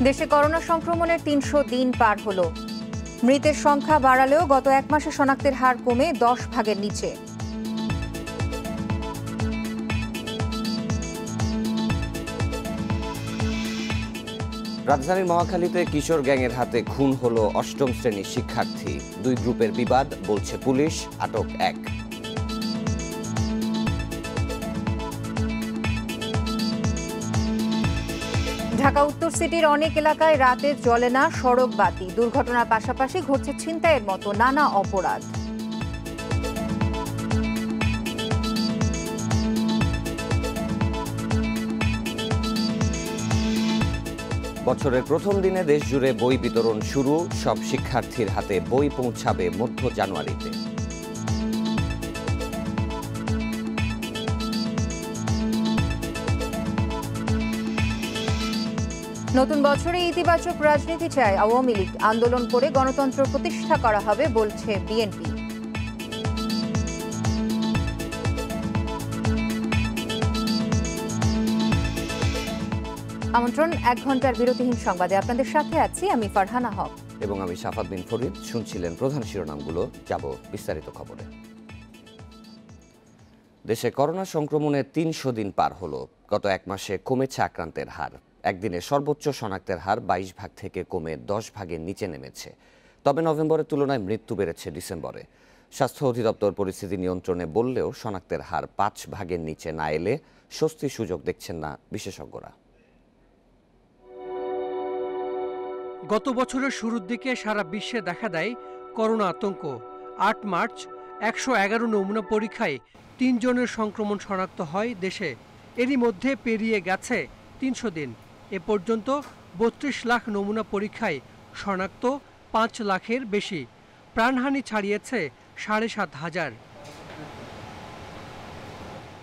দেশে করোনা সংক্রমণের ৩০০ দিন পার হলো। মৃতের সংখ্যা বাড়ালেও গত এক মাসে শনাক্তের হার কমে ১০ ভাগের নিচে। রাজধানীর মহাখালীতে কিশোর গ্যাংয়ের হাতে খুন হলো অষ্টম শ্রেণীর শিক্ষার্থী। দুই গ্রুপের বিবাদ, বলছে পুলিশ। আটক এক। ঢাকা উত্তর সিটির অনেক এলাকায় রাতে জ্বলে না সড়ক বাতি। দুর্ঘটনার পাশাপাশি ঘটছে ছিনতাইয়ের মতো নানা অপরাধ। বছরের প্রথম দিনে দেশ জুড়ে বই বিতরণ শুরু। সব শিক্ষার্থীর হাতে বই পৌঁছাবে মধ্য জানুয়ারিতে। নতুন বছরে ইতিবাচক রাজনীতি চায় আওয়ামী লীগ। আন্দোলন করে গণতন্ত্র প্রতিষ্ঠা করা হবে, বলছে বিএনপি। আমন্ত্রণ ১ ঘন্টার বিরতিহীন সংবাদে। আপনাদের সাথে আছি আমি ফারহানা হক এবং আমি সাফাত বিন ফরিদ। শুনছিলেন প্রধান শিরোনামগুলো, যাব বিস্তারিত খবরে। দেশে করোনা সংক্রমণের ৩০০ দিন পার হলো। গত এক মাসে কমেছে আক্রান্তের হার। একদিনে সর্বোচ্চ শনাক্তের হার ২২ ভাগ থেকে কমে ১০ ভাগের নিচে নেমেছে। তবে নভেম্বরের তুলনায় মৃত্যু বেড়েছে ডিসেম্বরে। স্বাস্থ্য অধিদপ্তর পরিস্থিতি নিয়ন্ত্রণে বললেও শনাক্তের হার ৫ ভাগের নিচে না এলে স্বস্তির সুযোগ দেখছেন না বিশেষজ্ঞরা। গত বছরের শুরুর দিকে সারা বিশ্বে দেখা দেয় করোনা আতঙ্ক। ৮ মার্চ ১১১ নমুনা পরীক্ষায় ৩ জনের সংক্রমণ শনাক্ত হয় দেশে। এরই মধ্যে পেরিয়ে গেছে ৩০০ দিন। এ পর্যন্ত ৩২ লাখ নমুনা পরীক্ষায় শনাক্ত ৫ লাখের বেশি। প্রাণহানি ছাড়িয়েছে ৭,৫০০।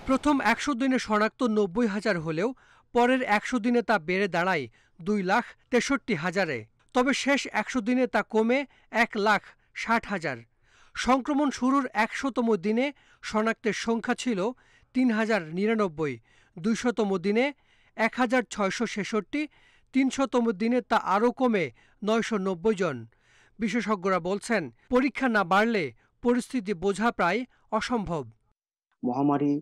প্রথম ১০০ দিনে শনাক্ত ৯০,০০০ হলেও পরের ১০০ দিনে তা বেড়ে দাঁড়ায় ২,৬৩,০০০-এ। তবে শেষ ১০০ দিনে তা কমে ১,৬০,০০০। সংক্রমণ শুরুর ১০০তম দিনে শনাক্তের সংখ্যা ছিল ৩,০৯৯। ২০০তম দিনে ১,৬৬৬, ৩০০তম দিনে তা আরও কমে ৯৯০ জন। বিশেষজ্ঞরা বলছেন, পরীক্ষা না বাড়লে পরিস্থিতি বোঝা প্রায় অসম্ভব। মহামারী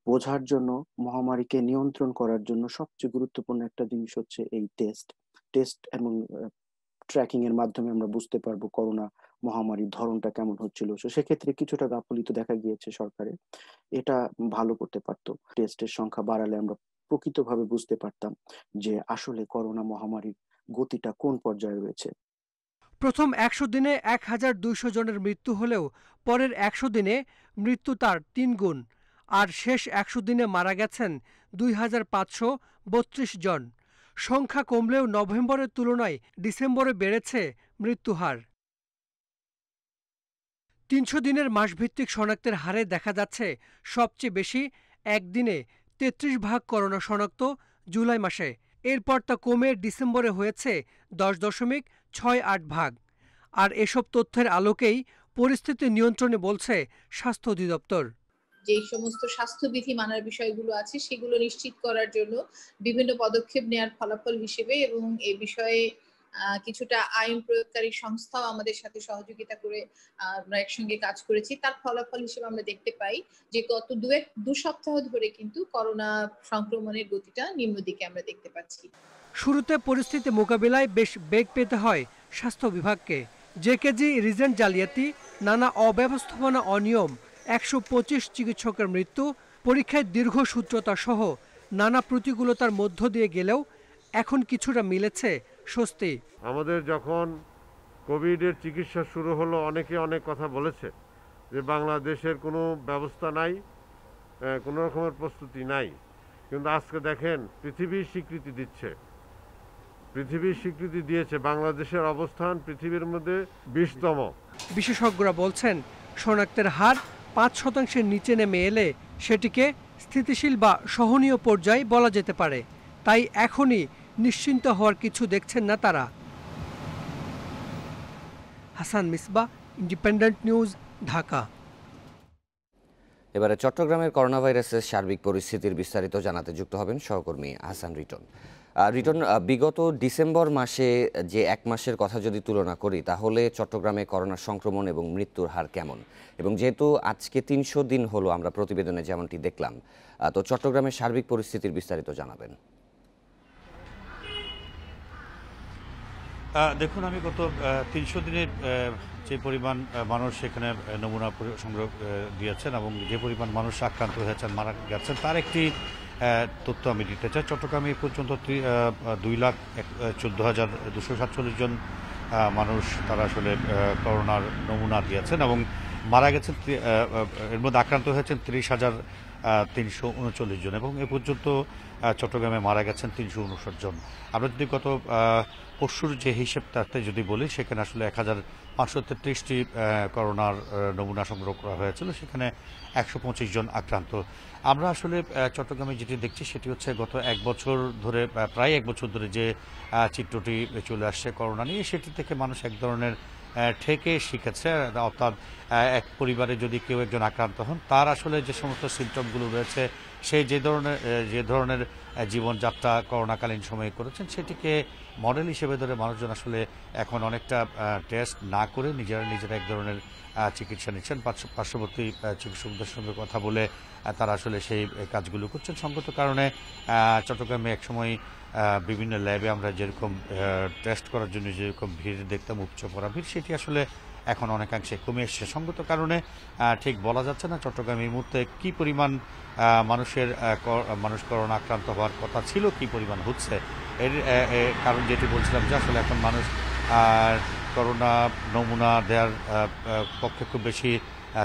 বোঝার জন্য, মহামারীকে নিয়ন্ত্রণ করার জন্য সবচেয়ে গুরুত্বপূর্ণ একটা জিনিস হচ্ছে এই টেস্ট এবং ট্র্যাকিং এর মাধ্যমে আমরা বুঝতে পারবো করোনা মহামারীর ধরনটা কেমন হচ্ছিল। সেক্ষেত্রে কিছুটা গাফিলতি দেখা গিয়েছে সরকারে। এটা ভালো করতে পারতো। টেস্টের সংখ্যা বাড়ালে আমরা প্রকৃতভাবে বুঝতে পারতাম যে আসলে করোনা মহামারীর গতিটা কোন পর্যায়ে রয়েছে। প্রথম ১০০ দিনে ১,২০০ জনের মৃত্যু হলেও পরের ১০০ দিনে মৃত্যু তার ৩ গুণ। আর শেষ ১০০ দিনে মারা গেছেন ২,৫৩২ জন। সংখ্যা কমলেও নভেম্বরের তুলনায় ডিসেম্বরে বেড়েছে মৃত্যুহার। ৩০০ দিনের মাসভিত্তিক শনাক্তের হারে দেখা যাচ্ছে সবচেয়ে বেশি একদিনে ৩৩ ভাগ করোনা শনাক্ত জুলাই মাসে। এরপর তা কমে ডিসেম্বরে হয়েছে ১০.৬৮ ভাগ। আর এসব তথ্যের আলোকেই পরিস্থিতি নিয়ন্ত্রণে বলছে স্বাস্থ্য অধিদপ্তর। যে সমস্ত স্বাস্থ্যবিধি মানার বিষয়গুলো আছে সেগুলো নিশ্চিত করার জন্য বিভিন্ন পদক্ষেপ নেওয়ার ফলাফল হিসেবে এবং এই বিষয়ে কিছুটা আইন প্রয়োগকারী সংস্থাও আমাদের সাথে সহযোগিতা করে আমরা একসঙ্গে কাজ করেছি। তার ফলাফল হিসেবে আমরা দেখতে পাই যে গত দু সপ্তাহ ধরে কিন্তু করোনা সংক্রমণের গতিটা নিম্ন দিকে আমরা দেখতে পাচ্ছি। শুরুতে পরিস্থিতি মোকাবিলায় বেশ বেগ পেতে হয় স্বাস্থ্য বিভাগকে। জেকেজি রিজেন্ট জালিয়াতি, নানা অব্যবস্থাপনা, অনিয়ম, ১২৫ চিকিৎসকের মৃত্যু, পরীক্ষায় দীর্ঘ সূত্রতা সহ নানা প্রতিকূলতার মধ্য দিয়ে গেলেও এখন কিছুটা মিলেছে স্বস্তি। আমাদের যখন কোভিডের চিকিৎসা শুরু হলো, অনেকে অনেক কথা বলেছে যে বাংলাদেশের কোনো ব্যবস্থা নাই, কোনো রকমের প্রস্তুতি নাই। কিন্তু আজকে দেখেন পৃথিবীর স্বীকৃতি দিচ্ছে, পৃথিবীর স্বীকৃতি দিয়েছে বাংলাদেশের অবস্থান পৃথিবীর মধ্যে ২০তম। বিশেষজ্ঞরা বলছেন শনাক্তের হার ৫% নিচে নেমে এলে সেটিকে স্থিতিশীল বা সহনীয় পর্যায়ে বলা যেতে পারে। তাই এখনই নিশ্চিন্ত হওয়ার কিছু দেখছেন না তারা। Hasan Misbah, independent News, Dhaka. এবারে চট্টগ্রামের করোনা ভাইরাসের সার্বিক পরিস্থিতির বিস্তারিত জানাতে যুক্ত হবেন সহকর্মী হাসান রিটন। রিটন, বিগত ডিসেম্বর মাসে যে এক মাসের কথা যদি তুলনা করি তাহলে চট্টগ্রামে করোনা সংক্রমণ এবং মৃত্যুর হার কেমন? এবং যেহেতু আজকে 300 দিন হলো আমরা প্রতিবেদনে যেমনটি দেখলাম, তো চট্টগ্রামের সার্বিক পরিস্থিতির বিস্তারিত জানাবেন। দেখুন, আমি গত 300 দিনের যে পরিমাণ মানুষ সেখানে নমুনা সংগ্রহ দিয়েছেন এবং যে পরিমাণ মানুষ আক্রান্ত হয়েছেন, মারা গেছেন, তার একটি তথ্য আমি দিতে চাই। চট্টগ্রামে এ পর্যন্ত 2,14,247 জন মানুষ তারা আসলে করোনার নমুনা দিয়েছেন এবং মারা গেছেন, এর মধ্যে আক্রান্ত হয়েছেন 30,339 জন এবং এ পর্যন্ত চট্টগ্রামে মারা গেছেন 359 জন। আমরা যদি গত পরশুর যে হিসেবটাতে যদি বলি, সেখানে আসলে 1,533টি করোনার নমুনা সংগ্রহ করা হয়েছিল, সেখানে 125 জন আক্রান্ত। আমরা আসলে চট্টগ্রামে যেটি দেখছি সেটি হচ্ছে গত এক বছর ধরে, প্রায় এক বছর ধরে যে চিত্রটি চলে আসছে করোনা নিয়ে, সেটি থেকে মানুষ এক ধরনের ঠেকে শিখেছে। অর্থাৎ এক পরিবারে যদি কেউ একজন আক্রান্ত হন, তার আসলে যে সমস্ত সিমটমগুলো রয়েছে, সেই যে ধরনের জীবনযাত্রা করোনাকালীন সময়ে করেছেন, সেটিকে মডেল হিসেবে ধরে মানুষজন আসলে এখন অনেকটা টেস্ট না করে নিজেরা এক ধরনের চিকিৎসা নিচ্ছেন। পার্শ্ববর্তী চিকিৎসকদের সঙ্গে কথা বলে তারা আসলে সেই কাজগুলো করছেন। সঙ্গত কারণে চট্টগ্রামে একসময় বিভিন্ন ল্যাবে আমরা যেরকম টেস্ট করার জন্য যেরকম ভিড় দেখতাম, উপচে পড়া ভিড়, সেটি আসলে এখন অনেকাংশে কমে এসছে। সঙ্গত কারণে ঠিক বলা যাচ্ছে না চট্টগ্রাম এই মুহূর্তে কী পরিমাণ মানুষ করোনা আক্রান্ত হওয়ার কথা ছিল, কী পরিমাণ হচ্ছে। এর কারণ যেটি বলছিলাম যে আসলে এখন মানুষ করোনা নমুনা দেওয়ার পক্ষে খুব বেশি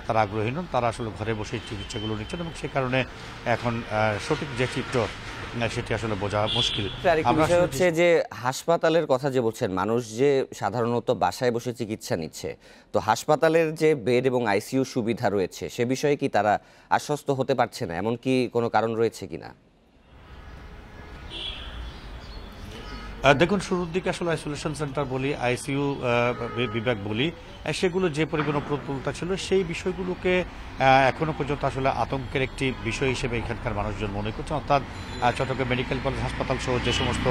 তারা আগ্রহী নন, তারা আসলে ঘরে বসে চিকিৎসাগুলো নিচ্ছেন এবং সে কারণে এখন সঠিক যে চিত্র সেটি আসলে বোঝা মুশকিল। বিষয় হচ্ছে যে হাসপাতালের কথা যে বলছেন, মানুষ যে সাধারণত বাসায় বসে চিকিৎসা নিচ্ছে, তো হাসপাতালের যে বেড এবং আইসিইউ সুবিধা রয়েছে সে বিষয়ে কি তারা আশ্বস্ত হতে পারছে না? এমন কি কোনো কারণ রয়েছে কিনা? দেখুন, শুরুর দিকে আসলে আইসোলেশন সেন্টার বলি, আইসিইউ বিভাগ বলি, সেগুলো যে পরিমাণ প্রতুলতা ছিল, সেই বিষয়গুলোকে এখনো পর্যন্ত আসলে আতঙ্কের একটি বিষয় হিসেবে এখানকার মানুষজন মনে করছেন। অর্থাৎ চট্টগ্রাম মেডিকেল কলেজ হাসপাতাল সহ যে সমস্ত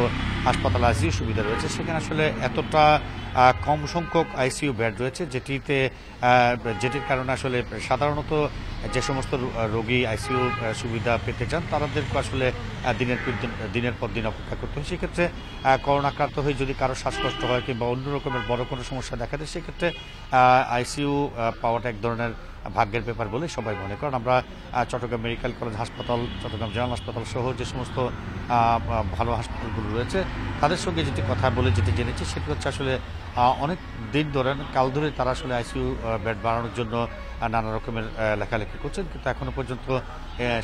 হাসপাতাল আইসিইউ সুবিধা রয়েছে, সেখানে আসলে এতটা কম সংখ্যক আইসিইউ বেড রয়েছে, যেটির কারণে আসলে সাধারণত যে সমস্ত রোগী আইসিইউ সুবিধা পেতে চান, তাদেরকে আসলে দিনের পর দিন অপেক্ষা করতে হয়। সেক্ষেত্রে করোনা আক্রান্ত হয়ে যদি কারো শ্বাসকষ্ট হয় কিংবা অন্য রকমের বড় কোনো সমস্যা দেখা দেয়, সেক্ষেত্রে আইসিইউ পাওয়াটা এক ধরনের ভাগ্যের ব্যাপার বলে সবাই মনে করেন। আমরা চট্টগ্রাম মেডিকেল কলেজ হাসপাতাল, চট্টগ্রাম জেনারেল হাসপাতাল সহ যে সমস্ত ভালো হাসপাতালগুলো রয়েছে, তাদের সঙ্গে যেটি কথা বলে যেটি জেনেছি, সেটি হচ্ছে আসলে অনেক দিন ধরে, কাল ধরে তারা আসলে আইসিইউ বেড বাড়ানোর জন্য নানা রকমের লেখালেখি করছেন, কিন্তু এখনো পর্যন্ত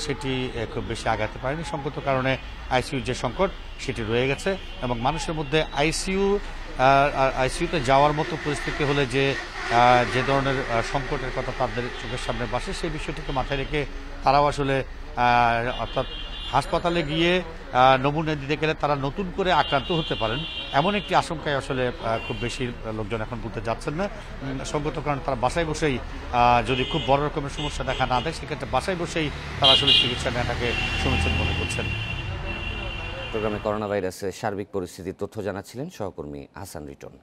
সেটি খুব বেশি আগাতে পারেনি। সংকট কারণে আইসিইউ যে সংকট সেটি রয়ে গেছে এবং মানুষের মধ্যে আইসিইউতে যাওয়ার মতো পরিস্থিতি হলে যে ধরনের সংকটের কথা তাদের চোখের সামনে বাসে, সেই বিষয়টিকে মাথায় রেখে তারাও আসলে অর্থাৎ হাসপাতালে গিয়ে নমুনা দিতে গেলে তারা নতুন করে আক্রান্ত হতে পারেন, এমন একটি আশঙ্কায় আসলে খুব বেশি লোকজন এখন বলতে যাচ্ছেন না। সঙ্গত কারণে তারা বাসায় বসেই, যদি খুব বড় রকমের সমস্যা দেখা না দেয়, সেক্ষেত্রে বাসায় বসেই তারা আসলে চিকিৎসা নেওয়াটাকে সমীচীন মনে করছেন। চট্টগ্রামে করোনা ভাইরাসের সার্বিক পরিস্থিতির তথ্য জানাচ্ছিলেন সহকর্মী হাসান রিটন।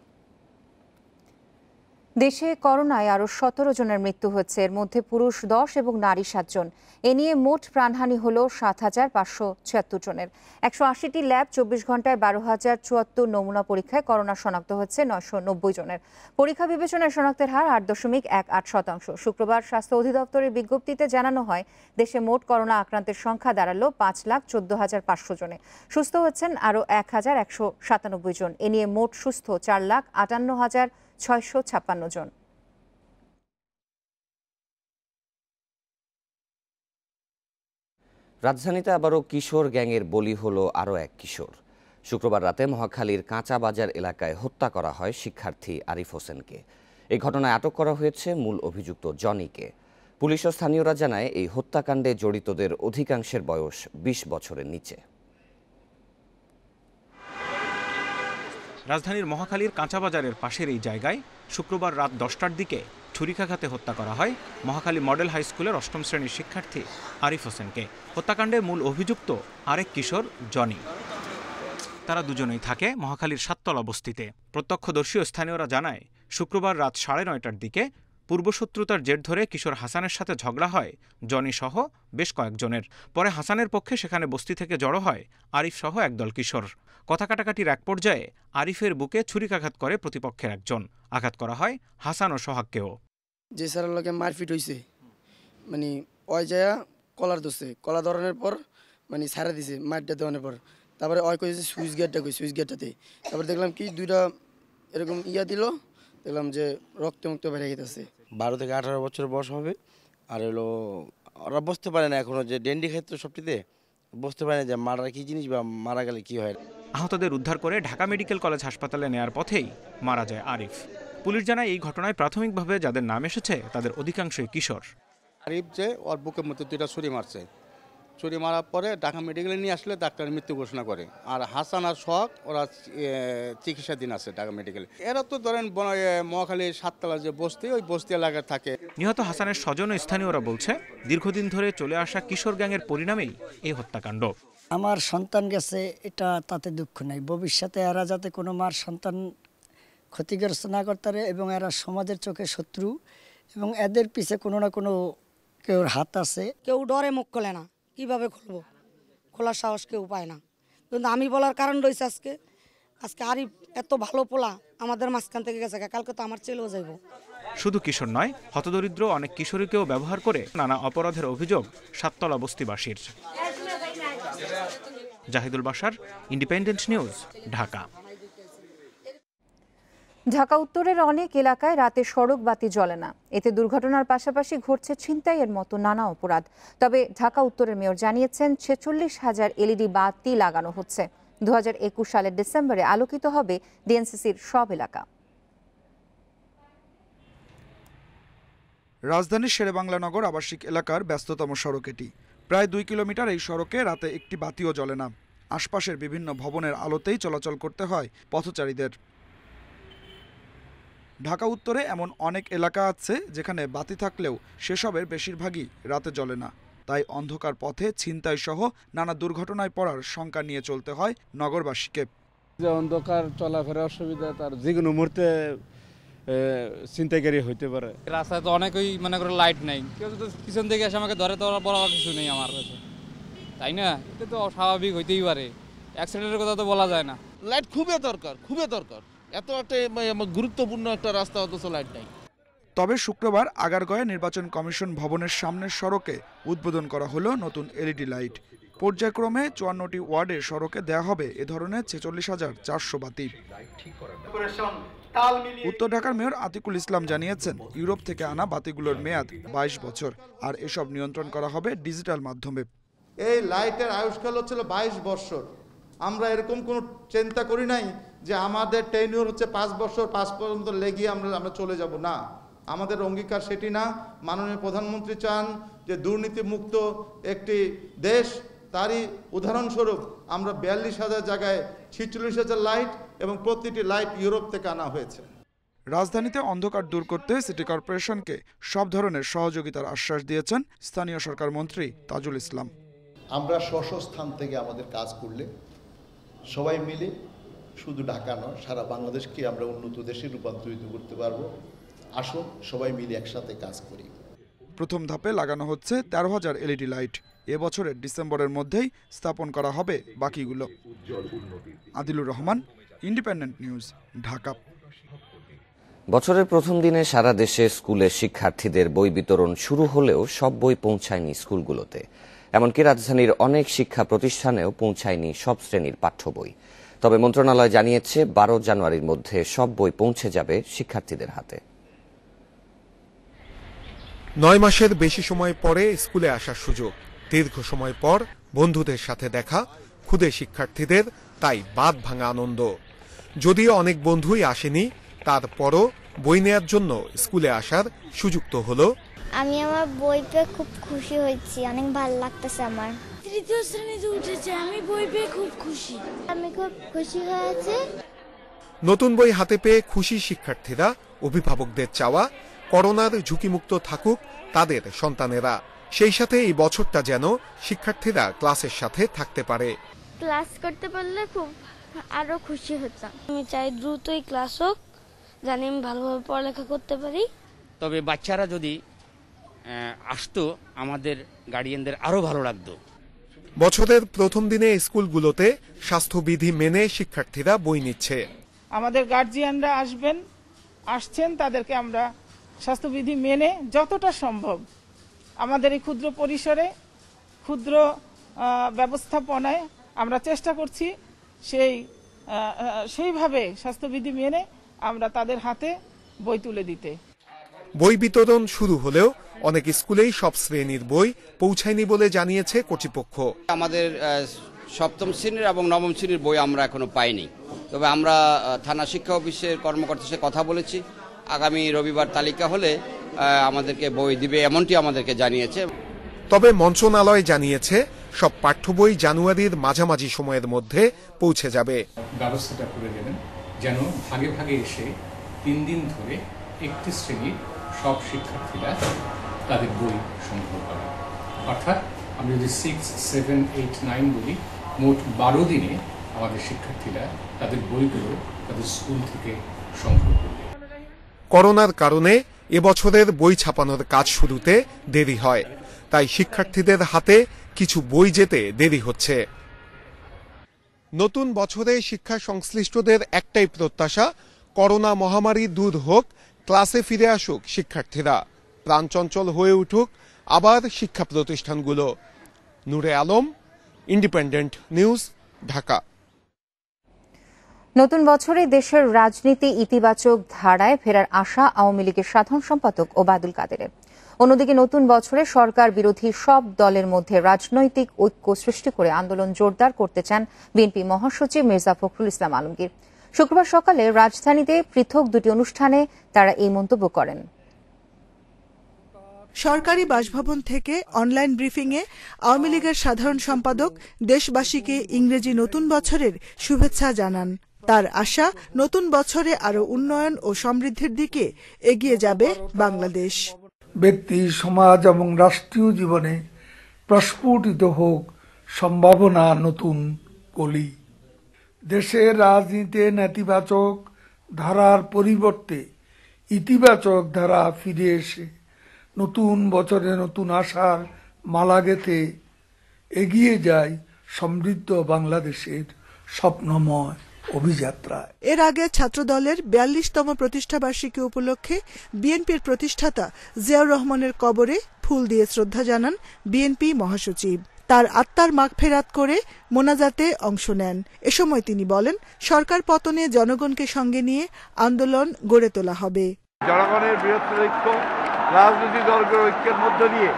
দেশে করোনায় আরও 17 জনের মৃত্যু হচ্ছে, এর মধ্যে পুরুষ 10 এবং নারী 7 জন। এ নিয়ে মোট প্রাণহানি হল 7,576 জনের। 180টি ল্যাব 24 ঘন্টায় 12,074 নমুনা পরীক্ষায় করোনা শনাক্ত হচ্ছে 990 জনের। পরীক্ষা বিবেচনায় শনাক্তের হার 8.18%। শুক্রবার স্বাস্থ্য অধিদপ্তরের বিজ্ঞপ্তিতে জানানো হয়, দেশে মোট করোনা আক্রান্তের সংখ্যা দাঁড়ালো 5,14,500 জনে। সুস্থ হচ্ছেন আরও 1,197 জন। এ নিয়ে মোট সুস্থ 4,58,656 জন। রাজধানীতে আবারও কিশোর গ্যাংয়ের বলি হলো আরও এক কিশোর। শুক্রবার রাতে মহাখালীর কাঁচা বাজার এলাকায় হত্যা করা হয় শিক্ষার্থী আরিফ হোসেনকে। এই ঘটনায় আটক করা হয়েছে মূল অভিযুক্ত জনিকে। পুলিশ ও স্থানীয়রা জানায়, এই হত্যাকাণ্ডে জড়িতদের অধিকাংশের বয়স 20 বছরের নিচে। রাজধানীর মহাখালীর কাঁচা বাজারের পাশের এই জায়গায় শুক্রবার রাত 10টার দিকে ছুরিকাঘাতে হত্যা করা হয় মহাখালী মডেল হাই স্কুলের ৮ম শ্রেণীর শিক্ষার্থী আরিফ হোসেনকে। হত্যাকাণ্ডে মূল অভিযুক্ত আরেক কিশোর জনি। তারা দুজনেই থাকে মহাখালীর ৭তলা বস্তিতে। প্রত্যক্ষদর্শী ও স্থানীয়রা জানায়, শুক্রবার রাত ৯:৩০টার দিকে পূর্বশত্রুতার জের ধরে কিশোর হাসানের সাথে ঝগড়া হয় জনি সহ বেশ কয়েকজনের। পরে হাসানের পক্ষে সেখানে বস্তি থেকে জড়ো হয় আরিফ সহ একদল কিশোর। কথা কাটাকাটির এক পর্যায়ে আরিফের বুকে ছুরিকাঘাত করে প্রতিপক্ষের একজন। আঘাত করা হয় হাসান ও সোহাগকেও। যে স্যারের লোকে মারপিট হয়েছে, মানে ওই যায় কলার ধরছে, কলা ধরানোর পর মানে ছাড়া দিছে মারটা দেওয়ানোর পর। তারপরে ওই কইছে সুইচ গেটটাতে। তারপরে দেখলাম কি দুইটা এরকম দিল, দেখলাম যে রক্ত বেড়ে গেছে। 12 থেকে 18 বছর বয়স হবে। আর হলো ওরা বুঝতে পারে না এখনো যে ডেন্ডি ক্ষেত্র সবটিতে বুঝতে পারে না যে মারা কি জিনিস বা মারা গেলে কি হয়। আহতদের উদ্ধার করে ঢাকা মেডিকেল কলেজ হাসপাতালে নেয়ার পথেই মারা যায় আরিফ। পুলিশ জানায়, এই ঘটনায় প্রাথমিকভাবে যাদের নাম এসেছে তাদের অধিকাংশই কিশোর। আরিফ যে ওর বুকের মধ্যে 2টা ছুরি মারছে, ছুরি মারার পরে ঢাকা মেডিকেলে নিয়ে আসলে ডাক্তার মৃত্যু ঘোষণা করে। আর হাসান আর সোহাগ ওরা চিকিৎসাধীন আছে ঢাকা মেডিকেলে। এরা তো ধরেন মহাখালী ৭তলা যে বস্তি, ওই বস্তি এলাকায় থাকে। নিহত হাসানের স্বজন ও স্থানীয়রা বলছে, দীর্ঘদিন ধরে চলে আসা কিশোর গ্যাংয়ের পরিণামেই এই হত্যাকাণ্ড। আমার সন্তান গেছে, এটা তাতে দুঃখ নাই। ভবিষ্যতে এরা যাতে কোনো মার সন্তান ক্ষতিগ্রস্ত না করতে পারে, এবং এরা সমাজের চোখে শত্রু, এবং এদের পিছে কোনো না কোনো কেউর হাত আছে। কেউ ডরে মুখ খোলে না, কিভাবে খুলবো, খোলার সাহস কেউ পায় না। কিন্তু আমি বলার কারণ রয়েছে, আজকে আরিফ এত ভালো পোলা আমাদের মাঝখান থেকে গেছে, কালকে তো আমার ছেলেও যাইব। শুধু কিশোর নয়, হতদরিদ্র অনেক কিশোরীকেও ব্যবহার করে নানা অপরাধের অভিযোগ ৭তলা বস্তিবাসীর। Zahidul Bashar, Independent News, Dhaka. ঢাকা উত্তরের অনেক এলাকায় রাতে সড়ক বাতি জ্বলে না। এতে দুর্ঘটনার পাশাপাশি ঘটছে ছিনতাইয়ের মতো নানা অপরাধ। তবে ঢাকা উত্তরের মেয়র জানিয়েছেন ৪৬,০০০ এলইডি বাতি লাগানো হচ্ছে। ২০২১ সালের ডিসেম্বরে আলোকিত হবে ডিএনসিসির সব এলাকা। রাজধানীর শেরেবাংলা নগর আবাসিক এলাকার ব্যস্ততম সড়ক এটি। প্রায় 2 কিলোমিটার এই সড়কে রাতে একটি বাতিও জ্বলে না। আশপাশের বিভিন্ন ভবনের আলোতেই চলাচল করতে হয় পথচারীদের। ঢাকা উত্তরে এমন অনেক এলাকা আছে যেখানে বাতি থাকলেও সেসবের বেশিরভাগই রাতে জ্বলে না। তাই অন্ধকার পথে ছিনতাই সহ নানা দুর্ঘটনায় পড়ার শঙ্কা নিয়ে চলতে হয় নগরবাসীকে। যে অন্ধকার চলাফেরার অসুবিধা, তার যে কোনো মুহূর্তে ছিনতাইকারী হইতে পারে। রাস্তায় তো অনেকেই মনে করে লাইট নাই, কেউ যদি পিছন থেকে এসে আমাকে ধরে তো বড় কিছু নেই আমার কাছে, তাই না? এটা তো স্বাভাবিক হইতেই পারে, অ্যাক্সিডেন্টের কথা তো বলা যায় না। লাইট খুবই দরকার, খুবই দরকার। এত একটা গুরুত্বপূর্ণ একটা রাস্তা, অথচ লাইট নাই। তবে শুক্রবার আগারগাঁওয়ে নির্বাচন কমিশন ভবনের সামনের সড়কে উদ্বোধন করা হলো নতুন এলইডি লাইট। পর্যায়ক্রমে 54টি ওয়ার্ডে সড়কে দেয়া হবে এ ধরনের ৪৬,৪০০ বাতি। উত্তর ঢাকার মেয়র আতিকুল ইসলাম জানিয়েছেন, ইউরোপ থেকে আনা বাতিগুলোর মেয়াদ 22 বছর, আর এসব নিয়ন্ত্রণ করা হবে ডিজিটাল মাধ্যমে। এই লাইটের আয়ুষ্কাল হচ্ছিল 22 বছর। আমরা এরকম কোনো চিন্তা করি নাই যে আমাদের টেনিউর হচ্ছে 5 বছর, 5 পর্যন্ত লেগে আমরা চলে যাব না। আমাদের অঙ্গীকার সেটি না। মাননীয় প্রধানমন্ত্রী চান যে দুর্নীতি মুক্ত একটি দেশ, তারই উদাহরণস্বরূপ আমরা 42,000 জায়গায় 46,000 লাইট, এবং প্রতিটি লাইট ইউরোপ থেকে আনা হয়েছে। রাজধানীতে অন্ধকার দূর করতে সিটি কর্পোরেশনকে সব ধরনের সহযোগিতার আশ্বাস দিয়েছেন স্থানীয় সরকার মন্ত্রী তাজুল ইসলাম। আমরা স্ব স্থান থেকে আমাদের কাজ করলে সবাই মিলে, শুধু ঢাকা নয়, সারা বাংলাদেশকে আমরা উন্নত দেশে রূপান্তরিত করতে পারবো। আসুন সবাই মিলে একসাথে কাজ করি। প্রথম ধাপে লাগানো হচ্ছে 13,000 এলইডি লাইট। এবছরের ডিসেম্বরের মধ্যেই স্থাপন করা হবে বাকিগুলো। Adilur Rahman, independent News, Dhaka. বছরের প্রথম দিনে সারা দেশে স্কুলে শিক্ষার্থীদের বই বিতরণ শুরু হলেও সব বই পৌঁছায়নি স্কুলগুলোতে। এমনকি রাজধানীর অনেক শিক্ষা প্রতিষ্ঠানেও পৌঁছায়নি সব শ্রেণীর পাঠ্য বই। তবে মন্ত্রণালয় জানিয়েছে 12 জানুয়ারির মধ্যে সব বই পৌঁছে যাবে শিক্ষার্থীদের হাতে। 9 মাসের বেশি সময় পরে স্কুলে আসার সুযোগ, দীর্ঘ সময় পর বন্ধুদের সাথে দেখা, ক্ষুদে শিক্ষার্থীদের তাই বাঁধ ভাঙা আনন্দ। যদিও অনেক বন্ধুই আসেনি, তারপরও বই নেয়ার জন্য স্কুলে আসার সুযোগ তো হলো। আমি আমার বই পেয়ে খুব খুশি হয়েছি, অনেক ভালো লাগতেছে আমার। তৃতীয় শ্রেণীতে উঠেছে, আমি বই পেয়ে খুব খুশি। আমি খুব খুশি হয়েছে। নতুন বই হাতে পেয়ে খুশি শিক্ষার্থীরা। অভিভাবকদের চাওয়া করোনার ঝুঁকিমুক্ত থাকুক তাদের সন্তানেরা। সেই সাথে এই বছরটা যেন শিক্ষার্থীরা ক্লাসের সাথে থাকতে পারে। ক্লাস করতে পারলে খুব আরো খুশি হতাম। আমি চাই দ্রুতই ক্লাস হোক, জানি আমি ভালোভাবে পড়ালেখা করতে পারি। তবে বাচ্চারা যদি আসতো আমাদের গার্ডিয়ানদের আরো ভালো লাগতো। বছরের প্রথম দিনে স্কুলগুলোতে স্বাস্থ্যবিধি মেনে শিক্ষার্থীরা বই নিচ্ছে। আমাদের গার্জিয়ানরা আসছেন, তাদেরকে আমরা স্বাস্থ্যবিধি মেনে যতটা সম্ভব আমাদের এই ক্ষুদ্র পরিসরে ক্ষুদ্র ব্যবস্থাপনায় আমরা চেষ্টা করছি সেইভাবে স্বাস্থ্যবিধি মেনে আমরা তাদের হাতে বই তুলে দিতে। বই বিতরণ শুরু হলেও অনেক স্কুলেই সব শ্রেণীর বই পৌঁছায়নি বলে জানিয়েছে কর্তৃপক্ষ। আমাদের সপ্তম শ্রেণীর এবং নবম শ্রেণীর বই আমরা এখনো পাইনি। তবে আমরা থানা শিক্ষা অফিসের কর্মকর্তার সাথে কথা বলেছি, আগামী রবিবার তালিকা হলে আমাদেরকে বই দিবে এমনটি আমাদেরকে জানিয়েছে। তবে মন্ত্রণালয় জানিয়েছে সব পাঠ্য বই জানুয়ারির মাঝামাঝি সময়ের মধ্যে পৌঁছে যাবে। ব্যবস্থাটা করে দেবেন যেন ভাগে ভাগে এসে 3 দিন ধরে একটি শ্রেণীর সব শিক্ষার্থীরা তাদের বই সংগ্রহ করে। অর্থাৎ আমরা যদি 6, 7, 8, 9 বলি, মোট 12 দিনে আমাদের শিক্ষার্থীরা তাদের বইগুলো তাদের স্কুল থেকে সংগ্রহ করবে। করোনার কারণে এবছরের বই ছাপানোর কাজ শুরুতে দেরি হয়, তাই শিক্ষার্থীদের হাতে কিছু বই যেতে দেরি হচ্ছে। নতুন বছরে শিক্ষা সংশ্লিষ্টদের একটাই প্রত্যাশা, করোনা মহামারী দূর হোক, ক্লাসে ফিরে আসুক শিক্ষার্থীরা, প্রাণচঞ্চল হয়ে উঠুক আবার শিক্ষা প্রতিষ্ঠানগুলো। নূরে আলম, ইন্ডিপেন্ডেন্ট নিউজ, ঢাকা। নতুন বছরে দেশের রাজনীতি ইতিবাচক ধারায় ফেরার আশা আওয়ামী লীগের সাধারণ সম্পাদক ওবায়দুল কাদেরের। অন্যদিকে নতুন বছরে সরকার বিরোধী সব দলের মধ্যে রাজনৈতিক ঐক্য সৃষ্টি করে আন্দোলন জোরদার করতে চান বিএনপি মহাসচিব মির্জা ফখরুল ইসলাম আলমগীর। শুক্রবার সকালে রাজধানীতে পৃথক দুটি অনুষ্ঠানে তারা এই মন্তব্য করেন। সরকারি বাসভবন থেকে অনলাইন ব্রিফিংয়ে আওয়ামী লীগের সাধারণ সম্পাদক দেশবাসীকে ইংরেজি নতুন বছরের শুভেচ্ছা জানান। তার আশা, নতুন বছরে আরো উন্নয়ন ও সমৃদ্ধির দিকে এগিয়ে যাবে বাংলাদেশ। ব্যক্তি, সমাজ এবং রাষ্ট্রীয় জীবনে প্রস্ফুটিত হোক সম্ভাবনা নতুন কলি। দেশের রাজনীতিতে নেতিবাচক ধারার পরিবর্তে ইতিবাচক ধারা ফিরে এসে নতুন বছরে নতুন আশার মালা গেঁথে এগিয়ে যায় সমৃদ্ধ বাংলাদেশের স্বপ্নময় অভিযাত্রা। এর আগে ছাত্রদলের 42তম প্রতিষ্ঠাবার্ষিকী উপলক্ষে বিএনপির প্রতিষ্ঠাতা জিয়াউর রহমানের কবরে ফুল দিয়ে শ্রদ্ধা জানান বিএনপি মহাসচিব। তার আত্মার মাগফেরাত করে মোনাজাতে অংশ নেন। এ সময় তিনি বলেন, সরকার পতনে জনগণকে সঙ্গে নিয়ে আন্দোলন গড়ে তোলা হবে। জনগণের বৃহত্তর ঐক্য, রাজনৈতিক দলগুলোর ঐক্যের মধ্য দিয়ে,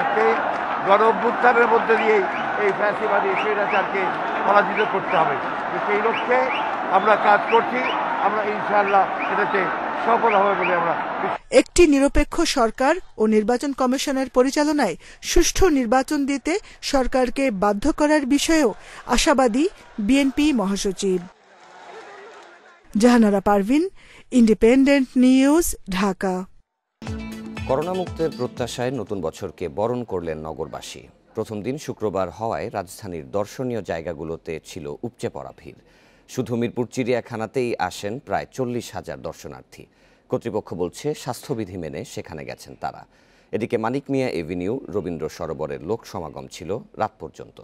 একটি গণ অভ্যুত্থানের মধ্য দিয়ে এই ফ্যাসিবাদী স্বৈরাচারকে পরাজিত করতে হবে। সেই লক্ষ্যে আমরা কাজ করছি। আমরা ইনশাআল্লাহ এটাতে সফল হবে বলে আমরা। একটি নিরপেক্ষ সরকার ও নির্বাচন কমিশনের পরিচালনায় সুষ্ঠু নির্বাচন দিতে সরকারকে বাধ্য করার বিষয়েও আশাবাদী বিএনপি মহাসচিব। Jahanara Parvin, Independent News, Dhaka. Corona মুক্তের প্রত্যাশায় নতুন বছরকে বরণ করলেন নগরবাসী। প্রথম দিন শুক্রবার হওয়ায় রাজধানীর দর্শনীয় জায়গাগুলোতে ছিল উপচে পড়া ভিড়। শুধু মিরপুর চিড়িয়াখানাতেই আসেন প্রায় 40,000 দর্শনার্থী। কর্তৃপক্ষ বলছে স্বাস্থ্যবিধি মেনে সেখানে গেছেন তারা। এদিকে মানিক মিয়া এভিনিউ, রবীন্দ্র সরোবরের লোক সমাগম ছিল রাত পর্যন্ত।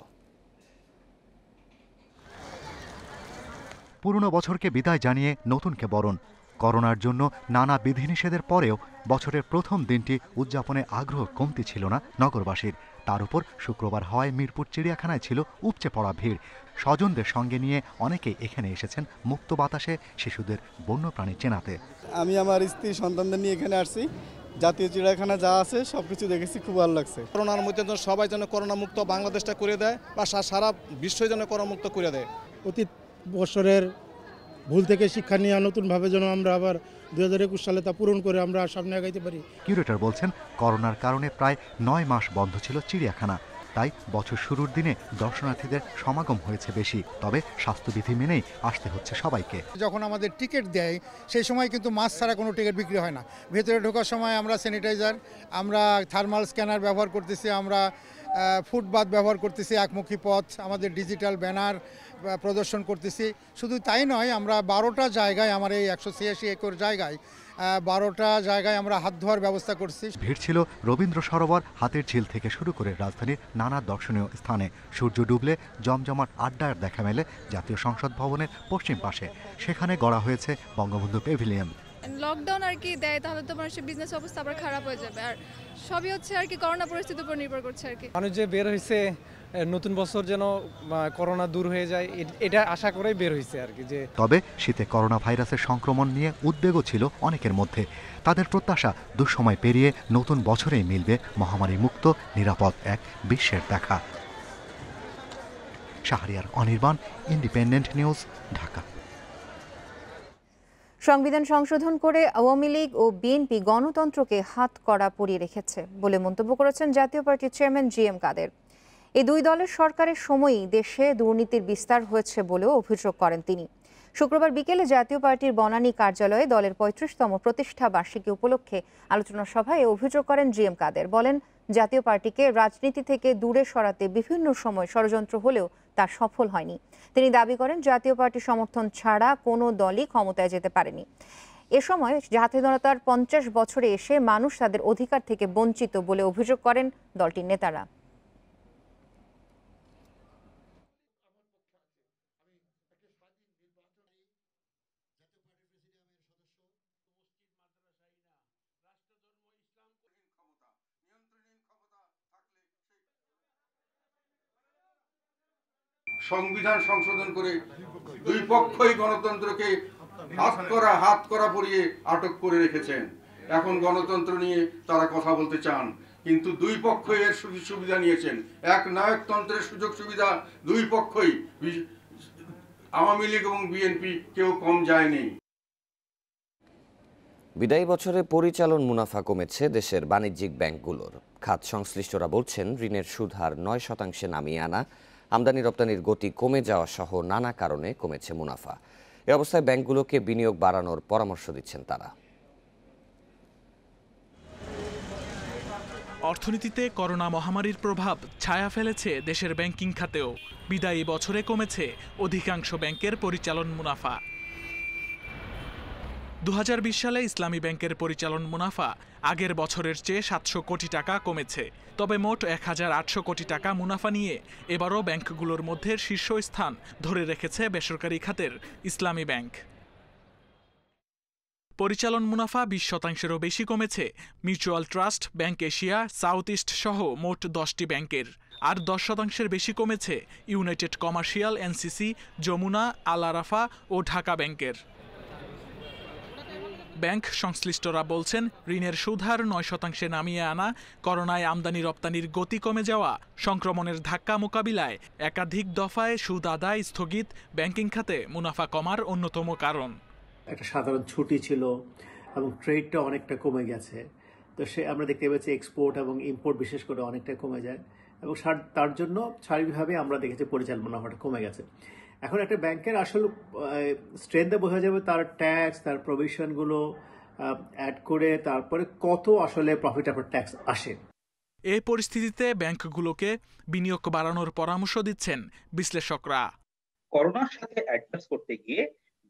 পুরনো বছরকে বিদায় জানিয়ে নতুনকে বরণ। করোনার জন্য নানা বিধিনিষেধের পরেও বছরের প্রথম দিনটি উদযাপনে আগ্রহ কমতি ছিল না নগরবাসীর। তার উপর শুক্রবার হওয়ায় মিরপুর চিড়িয়াখানায় ছিল উপচে পড়া ভিড়। স্বজনদের সঙ্গে নিয়ে অনেকেই এখানে এসেছেন মুক্ত বাতাসে শিশুদের বন্যপ্রাণী চেনাতে। আমি আমার স্ত্রী সন্তানদের নিয়ে এখানে আসছি। জাতীয় চিড়িয়াখানা যা আছে সবকিছু দেখেছি, খুব ভালো লাগছে। করোনার মধ্যে সবাই যেন করোনা মুক্ত বাংলাদেশটা করে দেয় বা সারা বিশ্ব যেন করোনা মুক্ত করে দেয়। অতীত বছরের ভুল থেকে শিক্ষা নিয়ে নতুনভাবে যেন আমরা আবার 2021 সালে তা পূরণ করে আমরা সামনে আগাইতে পারি। কিউরেটর বলছেন, করোনার কারণে প্রায় 9 মাস বন্ধ ছিল চিড়িয়াখানা। তাই বছর শুরুর দিনে দর্শনার্থীদের সমাগম হয়েছে বেশি, তবে স্বাস্থ্যবিধি মেনেই আসতে হচ্ছে সবাইকে। যখন আমাদের টিকিট দেয় সেই সময় কিন্তু মাস্ক ছাড়া কোনো টিকিট বিক্রি হয় না। ভেতরে ঢোকার সময় আমরা স্যানিটাইজার, আমরা থার্মাল স্ক্যানার ব্যবহার করতেছি, আমরা ফুটবাথ ব্যবহার করতেছি, একমুখী পথ, আমাদের ডিজিটাল ব্যানার প্রদর্শন করতেছি। শুধু তাই নয়, আমরা 12টা জায়গায়, আমার এই 186 একর জায়গায় 12টা জায়গায় আমরা হাত ধোয়ার ব্যবস্থা করছি। ভিড় ছিল রবীন্দ্র সরোবর, হাতের ঝিল থেকে শুরু করে রাজধানীর নানা দর্শনীয় স্থানে। সূর্য ডুবলে জমজমাট আড্ডার দেখা মেলে জাতীয় সংসদ ভবনের পশ্চিম পাশে। সেখানে গড়া হয়েছে বঙ্গবন্ধু প্যাভিলিয়ন। লকডাউন আর কি দেয় তাহলে তো মানুষের বিজনেস অবস্থা আবার খারাপ হয়ে যাবে, আর সবই হচ্ছে আর কি করোনা পরিস্থিতির উপর নির্ভর করছে আর কি। মানুষ যে বের হয়েছে নতুন বছর যেন করোনা দূর হয়ে যায়, এটা আশা করেই বের হয়েছে আর কি। যে তবে শীতে করোনা ভাইরাসের সংক্রমণ নিয়ে উদ্বেগও ছিল অনেকের মধ্যে। তাদের প্রত্যাশা দুঃসময় পেরিয়ে নতুন বছরেই মিলবে মহামারী মুক্ত নিরাপদ এক বিশ্বের দেখা। Shahriar Anirban, independent News, Dhaka. সংবিধান সংশোধন করে আওয়ামী লীগ ও বিএনপি গণতন্ত্রকে হাতকড়া পরিয়ে রেখেছে বলে মন্তব্য করেছেন জাতীয় পার্টির চেয়ারম্যান জি.এম. কাদের। এই দুই দলের সরকারের সময়ই দেশে দুর্নীতির বিস্তার হয়েছে বলেও অভিযোগ করেন তিনি। শুক্রবার বিকেলে জাতীয় পার্টির বনানী কার্যালয়ে দলের 35তম প্রতিষ্ঠা বার্ষিকী উপলক্ষে আলোচনা সভায় অভিযোগ করেন জি.এম. কাদের। বলেন, জাতীয় পার্টিকে রাজনীতি থেকে দূরে সরাতে বিভিন্ন সময় ষড়যন্ত্র হলেও তা সফল হয়নি। তিনি দাবি করেন, জাতীয় পার্টি সমর্থন ছাড়া কোনো দলই ক্ষমতায় যেতে পারেনি। এ সময় জাতীয়তার 50 বছরে এসে মানুষ তাদের অধিকার থেকে বঞ্চিত বলে অভিযোগ করেন দলটির নেতারা। সংবিধান সংশোধন করে দুই পক্ষই গণতন্ত্রকে হাত করা পরিয়ে আটক করে রেখেছেন। এখন গণতন্ত্র নিয়ে তারা কথা বলতে চান, কিন্তু দুই পক্ষই এর সুযোগ সুবিধা নিয়েছেন। এক নায়কতন্ত্রের সুযোগ সুবিধা দুই পক্ষই, আওয়ামী লীগ এবং বিএনপি কেউ কম যায়নি। বিদায়ী বছরে পরিচালন মুনাফা কমেছে দেশের বাণিজ্যিক ব্যাংকগুলোর। খাত সংশ্লিষ্টরা বলছেন, ঋণের সুদ হার 9% নামিয়ে আনা, আমদানি রপ্তানির গতি কমে যাওয়া সহ নানা কারণে কমেছে মুনাফা। এ অবস্থায় ব্যাংকগুলোকে বিনিয়োগ বাড়ানোর পরামর্শ দিচ্ছেন তারা। অর্থনীতিতে করোনা মহামারীর প্রভাব ছায়া ফেলেছে দেশের ব্যাংকিং খাতেও। বিদায়ী বছরে কমেছে অধিকাংশ ব্যাংকের পরিচালন মুনাফা। 2020 সালে ইসলামী ব্যাংকের পরিচালন মুনাফা আগের বছরের চেয়ে 700 কোটি টাকা কমেছে। তবে মোট 1800 কোটি টাকা মুনাফা নিয়ে এবারও ব্যাংকগুলোর মধ্যে শীর্ষস্থান ধরে রেখেছে বেসরকারি খাতের ইসলামী ব্যাংক। পরিচালন মুনাফা 20%-এরও বেশি কমেছে mutual trust, bank Asia, south east সহ মোট 10টি ব্যাংকের। আর 10%-এর বেশি কমেছে ইউনাইটেড কমার্শিয়াল, এনসিসি, যমুনা, আল আরাফা ও ঢাকা ব্যাংকের। ব্যাংক সংশ্লিষ্টরা বলছেন, ঋণের সুদ হার 9%-এ নামিয়ে আনা, করোনায় আমদানি রপ্তানির গতি কমে যাওয়া, সংক্রমণের ধাক্কা মোকাবিলায় একাধিক দফায় সুদ আদায় স্থগিত ব্যাংকিং খাতে মুনাফা কমার অন্যতম কারণ। একটা সাধারণ ছুটি ছিল এবং ট্রেডটা অনেকটা কমে গেছে, তো আমরা দেখতে পাচ্ছি এক্সপোর্ট এবং ইম্পোর্ট বিশেষ করে অনেকটা কমে যায়, এবং তার জন্য স্বাভাবিকভাবে আমরা দেখেছি পরিচালন মুনাফাটা কমে গেছে। এখন একটা ব্যাংকের আসলে স্ট্রেংথে বোঝা যাবে তার ট্যাক্স, তার প্রভিশনগুলো অ্যাড করে তারপরে কত আসলে প্রফিট আফটার ট্যাক্স আসে। এই পরিস্থিতিতে ব্যাংকগুলোকে বিনিয়োগ বাড়ানোর পরামর্শ দিচ্ছেন বিশ্লেষকরা। করোনার সাথে অ্যাডজাস্ট করতে গিয়ে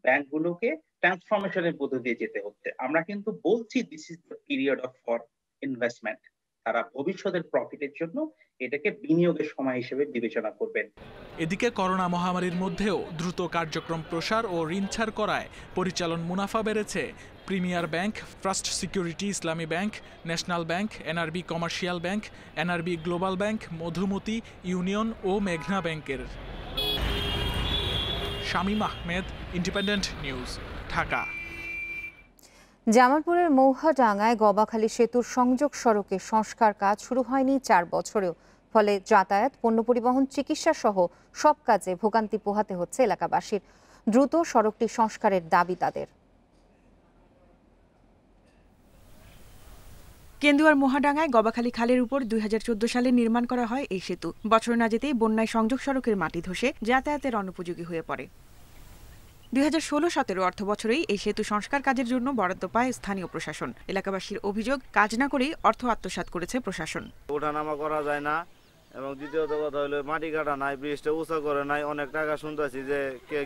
ব্যাংকগুলোকে ট্রান্সফরমেশনের মধ্য দিয়ে যেতে হচ্ছে। আমরা কিন্তু বলছি this is the period of for investment. তারা ভবিষ্যতের প্রফিটের জন্য এটাকে বিনিয়োগের সময় হিসেবে বিবেচনা করবেন। এদিকে করোনা মহামারীর মধ্যেও দ্রুত কার্যক্রম প্রসার ও ঋণ ছাড় করায় পরিচালন মুনাফা বেড়েছে Premier Bank, First Security Islami Bank, National Bank, NRB Commercial Bank, NRB Global Bank, Madhumati, Union ও মেঘনা ব্যাংকের। Shamim Ahmed, Independent News, Dhaka. জামালপুরের মৌহাডাঙ্গায় গবাখালী সেতুর সংযোগ সড়কে সংস্কার কাজ শুরু হয়নি 4 বছরেও। ফলে যাতায়াত, পণ্য পরিবহন, চিকিৎসা সহ সব কাজে ভোগান্তি পোহাতে হচ্ছে এলাকাবাসীর। দ্রুত সড়কটি সংস্কারের দাবি তাদের। কেন্দুয়ার মোহাডাঙ্গায় গবাখালী খালের উপর 2014 সালে নির্মাণ করা হয় এই সেতু। বছর না যেতেই বন্যায় সংযোগ সড়কের মাটি ধসে যাতায়াতের অনুপযোগী হয়ে পড়ে। 2016-17 অর্থ বছরেই এই সেতু সংস্কার কাজের জন্য বরাদ্দ পায় স্থানীয় প্রশাসন। এলাকাবাসীর অভিযোগ, কাজ না করেই অর্থ আত্মসাৎ করেছে প্রশাসন। ওঠানামা করা যায় না এবং দ্বিতীয়ত কথা হলো মাটি কাটা নাই, ব্রিজটা উঁচা করে নাই। অনেক টাকা শুনতেছি যে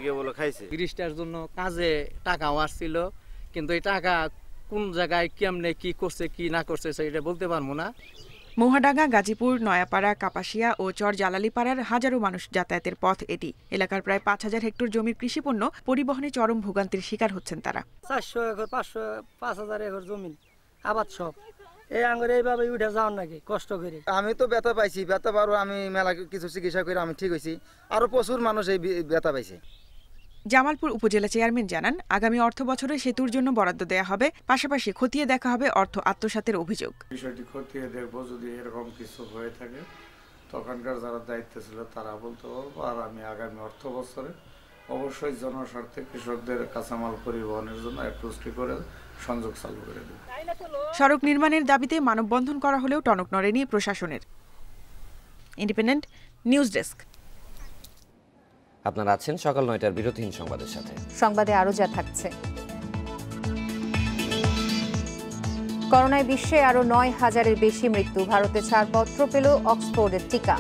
কে বলে খাইছে। ব্রিজটার জন্য কাজে টাকাও আসছিল, কিন্তু এই টাকা কোন জায়গায় কেমনে কি করছে কি না করছে সেটা বলতে পারবো না। মোহাডাঙ্গা, গাজীপুর, নয়াপাড়া, কাপাসিয়া ও চর জালালিপাড়ার হাজারো মানুষ যাতায়াতের পথ এটি। এলাকার প্রায় 5000 হেক্টর জমির কৃষিপণ্য পরিবহনে চরম ভোগান্তির শিকার হচ্ছেন তারা। 400 একর 500 একর জমি আবাদ সব এই আঙ্গুরে এইভাবে উঠে যাওয়ার নাকি কষ্ট করে। আমি তো ব্যথা পাইছি, ব্যথা পারো আমি মেলা কিছু চিকিৎসা করে আমি ঠিক হয়েছি, আরো প্রচুর মানুষ এই ব্যথা পাইছে। জামালপুর উপজেলা চেয়ারম্যান জানান, আগামী অর্থ বছরে সেতুর জন্য বরাদ্দ দেয়া হবে, পাশাপাশি খতিয়ে দেখা হবে অর্থ আত্মসাতের অভিযোগ। বিষয়টি খতিয়ে দেখবো, যদি এরকম কিছু হয়ে থাকে তখনকার যারা দায়িত্ব ছিল তারা বলতে পারবো। আর আমি আগামী অর্থ বছরে অবশ্যই জনস্বার্থে কৃষকদের কাঁচামাল পরিবহনের জন্য অ্যাপ্রোচটি করে সংযোগ চালু করে দেব। সড়ক নির্মাণের দাবিতে মানববন্ধন করা হলেও টনক নড়েনি প্রশাসনের। Independent news desk. আপনারা আছেন সকাল 9টার বিরতিহীন সংবাদের সাথে। সংবাদে আরো যা থাকছে। করোনায় বিশ্বে আরো 9000-এর বেশি মৃত্যু। ভারতে ছাড়পত্র পেল অক্সফোর্ডের টিকা।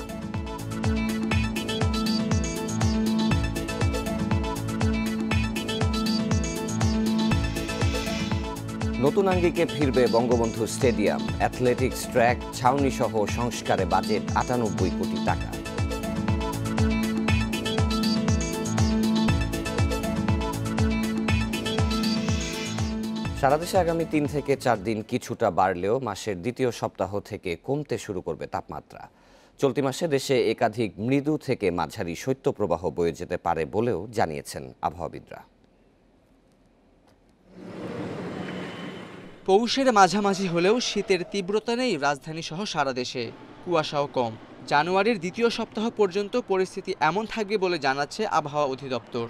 নতুন আঙ্গিকে ফিরবে বঙ্গবন্ধু স্টেডিয়াম। অ্যাথলেটিক্স ট্র্যাক, ছাউনি সহ সংস্কারে বাজেট 98 কোটি টাকা। সারা দেশে আগামী 3 থেকে 4 দিন কিছুটা বাড়লেও মাসের দ্বিতীয় সপ্তাহ থেকে কমতে শুরু করবে তাপমাত্রা। চলতি মাসে দেশে একাধিক মৃদু থেকে মাঝারি শৈত্যপ্রবাহ বয়ে যেতে পারে বলেও জানিয়েছেন আবহাওয়াবিদরা। পৌষের মাঝামাঝি হলেও শীতের তীব্রতা নেই রাজধানী সহ সারা দেশে, কুয়াশাও কম। জানুয়ারির দ্বিতীয় সপ্তাহ পর্যন্ত পরিস্থিতি এমন থাকবে বলে জানাচ্ছে আবহাওয়া অধিদপ্তর।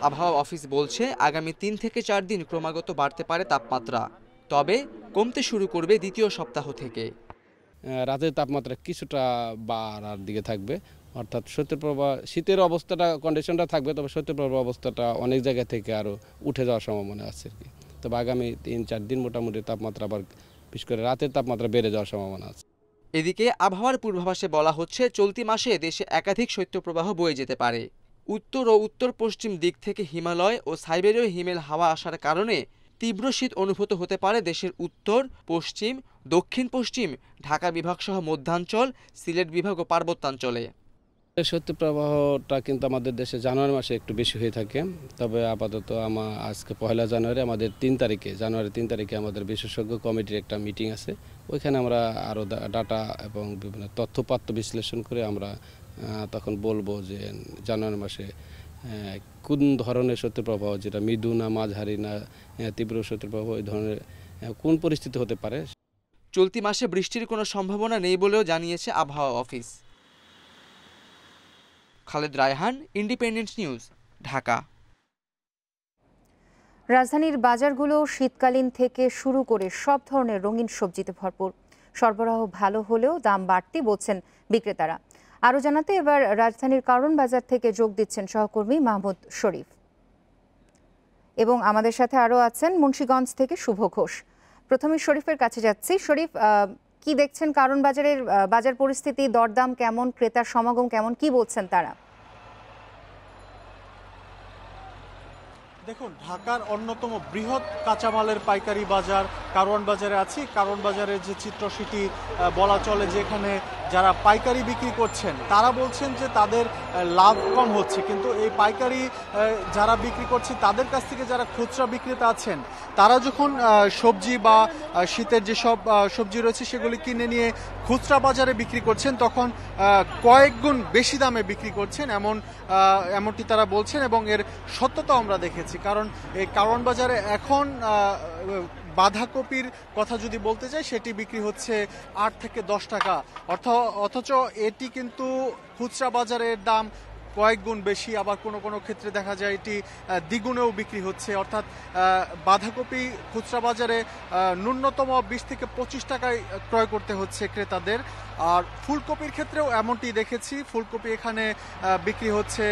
আবহাওয়া অফিস বলছে, আগামী 3 থেকে 4 দিন ক্রমাগত বাড়তে পারে তাপমাত্রা, তবে কমতে শুরু করবে দ্বিতীয় সপ্তাহ থেকে। রাতের তাপমাত্রা কিছুটা বাড়ার দিকে থাকবে, অর্থাৎ শৈত্যপ্রবাহ শীতের অবস্থাটা কন্ডিশনটা থাকবে, তবে শৈত্যপ্রবাহ অবস্থাটা অনেক জায়গা থেকে আরও উঠে যাওয়ার সম্ভাবনা আছে আর কি। তবে আগামী 3-4 দিন মোটামুটি তাপমাত্রা আবার বিশেষ করে রাতের তাপমাত্রা বেড়ে যাওয়ার সম্ভাবনা আছে। এদিকে আবহাওয়ার পূর্বাভাসে বলা হচ্ছে, চলতি মাসে দেশে একাধিক শৈত্যপ্রবাহ বয়ে যেতে পারে। উত্তর ও উত্তর পশ্চিম দিক থেকে হিমালয় ও সাইবেরীয় হিমেল হাওয়া আসার কারণে তীব্র শীত অনুভূত হতে পারে দেশের উত্তর, পশ্চিম, দক্ষিণ পশ্চিম, ঢাকা বিভাগ সহ মধ্যাঞ্চল, সিলেট বিভাগ ও পার্বত্যাঞ্চলে। শৈত্যপ্রবাহটা কিন্তু আমাদের দেশে জানুয়ারি মাসে একটু বেশি হয়ে থাকে, তবে আপাতত আজকে 1 জানুয়ারি আমাদের জানুয়ারি 3 তারিখে আমাদের বিশেষজ্ঞ কমিটির একটা মিটিং আছে। ওইখানে আমরা আরও ডাটা এবং বিভিন্ন তথ্যপাত্র বিশ্লেষণ করে আমরা তখন বলবো যে জানুয়ারি মাসে কোন ধরনের শৈত্যপ্রবাহ, যেটা মৃদু না মাঝারি না তীব্র শৈত্যপ্রবাহ, এই ধরনের কোন পরিস্থিতি হতে পারে। চলতি মাসে বৃষ্টির কোনো সম্ভাবনা নেই বলেও জানিয়েছে আবহাওয়া office. Khaled Raihan, independent News, Dhaka. রাজধানীর বাজারগুলো শীতকালীন থেকে শুরু করে সব ধরনের রঙিন সবজিতে ভরপুর। সরবরাহ ভালো হলেও দাম বাড়তি বলছেন বিক্রেতারা। আরও জানাতে এবার রাজধানীর কারণ বাজার থেকে যোগ দিচ্ছেন সহকর্মী মাহমুদ শরীফ, এবং আমাদের সাথে আরও আছেন মুন্সিগঞ্জ থেকে শুভ ঘোষ। প্রথমে শরীফের কাছে যাচ্ছি। শরীফ, কি দেখছেন কারণ বাজারের বাজার পরিস্থিতি, দরদাম কেমন, ক্রেতার সমাগম কেমন, কি বলছেন তারা? দেখুন, ঢাকার অন্যতম বৃহৎ কাঁচামালের পাইকারি বাজার কারওয়ান বাজারে আছি। কারওয়ান বাজারের যে চিত্র সেটি বলা চলে, যে এখানে যারা পাইকারি বিক্রি করছেন তারা বলছেন যে তাদের লাভ কম হচ্ছে, কিন্তু এই পাইকারি যারা বিক্রি করছে তাদের কাছ থেকে যারা খুচরা বিক্রেতা আছেন তারা যখন সবজি বা শীতের যেসব সবজি রয়েছে সেগুলি কিনে নিয়ে খুচরা বাজারে বিক্রি করছেন, তখন কয়েক গুণ বেশি দামে বিক্রি করছেন এমনটি তারা বলছেন, এবং এর সত্যতা আমরা দেখেছি। কারণ এই কারওয়ান বাজারে এখন বাঁধাকপির কথা যদি বলতে চাই, সেটি বিক্রি হচ্ছে 8 থেকে 10 টাকা, অথচ এটি কিন্তু খুচরা বাজারের দাম কয়েক গুণ বেশি, আবার কোনো কোনো ক্ষেত্রে দেখা যায় এটি দ্বিগুণেও বিক্রি হচ্ছে। অর্থাৎ বাঁধাকপি খুচরা বাজারে ন্যূনতম 20 থেকে 25 টাকায় ক্রয় করতে হচ্ছে ক্রেতাদের। আর ফুলকপির ক্ষেত্রেও এমনটি দেখেছি, ফুলকপি এখানে বিক্রি হচ্ছে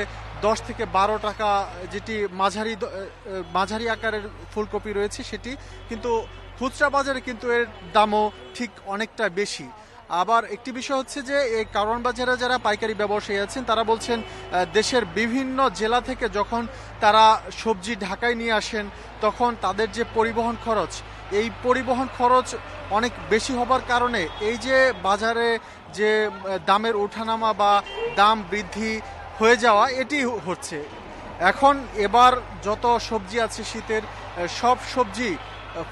10 থেকে 12 টাকা, যেটি মাঝারি আকারের ফুলকপি রয়েছে সেটি, কিন্তু খুচরা বাজারে কিন্তু এর দামও ঠিক অনেকটা বেশি। আবার একটি বিষয় হচ্ছে যে এই কারওয়ান বাজারে যারা পাইকারি ব্যবসায়ী আছেন তারা বলছেন দেশের বিভিন্ন জেলা থেকে যখন তারা সবজি ঢাকায় নিয়ে আসেন তখন তাদের যে পরিবহন খরচ, এই পরিবহন খরচ অনেক বেশি হবার কারণে এই যে বাজারে যে দামের ওঠানামা বা দাম বৃদ্ধি হয়ে যাওয়া এটি হচ্ছে। এখন এবার যত সবজি আছে শীতের সব সবজি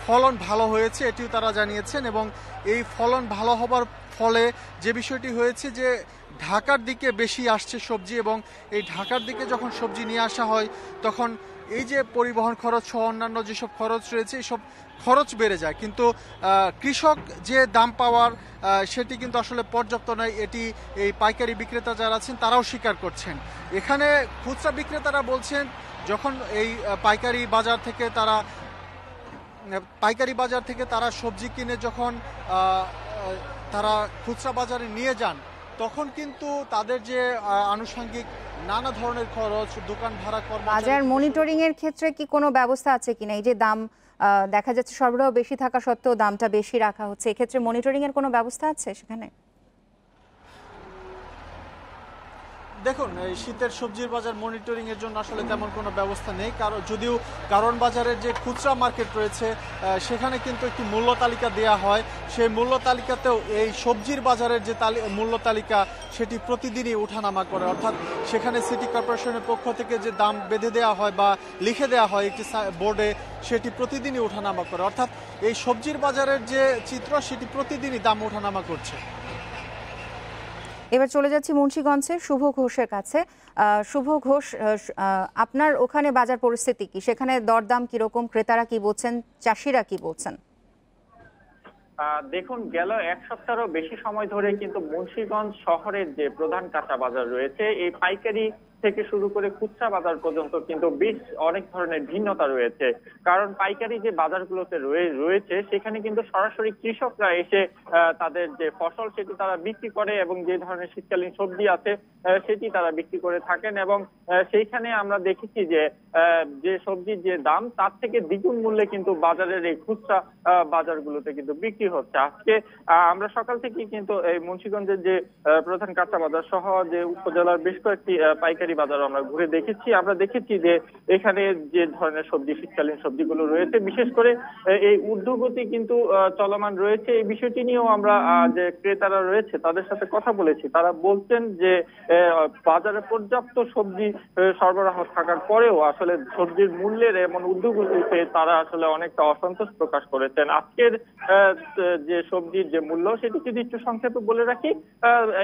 ফলন ভালো হয়েছে এটিও তারা জানিয়েছেন, এবং এই ফলন ভালো হবার ফলে যে বিষয়টি হয়েছে যে ঢাকার দিকে বেশি আসছে সবজি, এবং এই ঢাকার দিকে যখন সবজি নিয়ে আসা হয় তখন এই যে পরিবহন খরচ সহ অন্যান্য যেসব খরচ রয়েছে এইসব খরচ বেড়ে যায়, কিন্তু কৃষক যে দাম পাওয়ার সেটি কিন্তু আসলে পর্যাপ্ত নয়, এটি এই পাইকারি বিক্রেতা যারা আছেন তারাও স্বীকার করছেন। এখানে খুচরা বিক্রেতারা বলছেন যখন এই পাইকারি বাজার থেকে তারা সবজি কিনে যখন তারা খুচরা বাজারে নিয়ে যান তখন কিন্তু তাদের যে আনুষঙ্গিক নানা ধরনের খরচ, দোকান ভাড়া, বাজার মনিটরিং এর ক্ষেত্রে কি কোনো ব্যবস্থা আছে কিনা? এই যে দাম দেখা যাচ্ছে সরবরাহ বেশি থাকা সত্ত্বেও দামটা বেশি রাখা হচ্ছে, এক্ষেত্রে মনিটরিং এর কোনো ব্যবস্থা আছে সেখানে? দেখুন, এই শীতের সবজির বাজার মনিটরিং এর জন্য আসলে তেমন কোনো ব্যবস্থা নেই, কারণ যদিও কারওয়ান বাজারের যে খুচরা মার্কেট রয়েছে সেখানে কিন্তু একটি মূল্য তালিকা দেওয়া হয়, সেই মূল্য তালিকাতেও এই সবজির বাজারের যে মূল্য তালিকা সেটি প্রতিদিনই ওঠানামা করে। অর্থাৎ সেখানে সিটি কর্পোরেশনের পক্ষ থেকে যে দাম বেঁধে দেওয়া হয় বা লিখে দেওয়া হয় একটি বোর্ডে, সেটি প্রতিদিনই ওঠানামা করে। অর্থাৎ এই সবজির বাজারের যে চিত্র সেটি প্রতিদিনই দাম ওঠানামা করছে। এবার চলে যাচ্ছি মুন্সিগঞ্জের শুভ ঘোষের কাছে। শুভ ঘোষ, আপনার ওখানে বাজার পরিস্থিতি কি? সেখানে দরদাম কিরকম, ক্রেতারা কি বলছেন, চাষিরা কি বলছেন? দেখুন, গেল এক সপ্তাহেরও বেশি সময় ধরে কিন্তু মুন্সিগঞ্জ শহরের যে প্রধান কাঁচা বাজার রয়েছে, এই পাইকারি থেকে শুরু করে খুচরা বাজার পর্যন্ত কিন্তু বেশ অনেক ধরনের ভিন্নতা রয়েছে। কারণ পাইকারি যে বাজারগুলোতে রয়েছে সেখানে কিন্তু সরাসরি কৃষকরা এসে তাদের যে ফসল সেটি তারা বিক্রি করে, এবং যে ধরনের শীতকালীন সবজি আছে সেটি তারা বিক্রি করে থাকেন, এবং সেইখানে আমরা দেখেছি যে সবজির যে দাম তার থেকে দ্বিগুণ মূল্যে কিন্তু বাজারের এই খুচরা বাজারগুলোতে কিন্তু বিক্রি হচ্ছে। আজকে আমরা সকাল থেকে কিন্তু এই মুন্সিগঞ্জের যে প্রধান কাঁচা বাজার সহ যে উপজেলার বেশ কয়েকটি পাইকারি বাজার আমরা ঘুরে দেখেছি। আমরা দেখেছি যে এখানে যে ধরনের সবজি, শীতকালীন সবজিগুলো রয়েছে, বিশেষ করে এই ঊর্ধ্বগতি কিন্তু চলমান রয়েছে। এই বিষয়টি নিয়েও আমরা যে ক্রেতারা রয়েছে তাদের সাথে কথা বলেছি। তারা বলছেন যে বাজারে পর্যাপ্ত সবজি সরবরাহ থাকার পরেও আসলে সবজির মূল্যের এমন ঊর্ধ্বগতিতে তারা আসলে অনেকটা অসন্তোষ প্রকাশ করেছেন। আজকের যে সবজির যে মূল্য সেটি যদি একটু সংক্ষেপে বলে রাখি,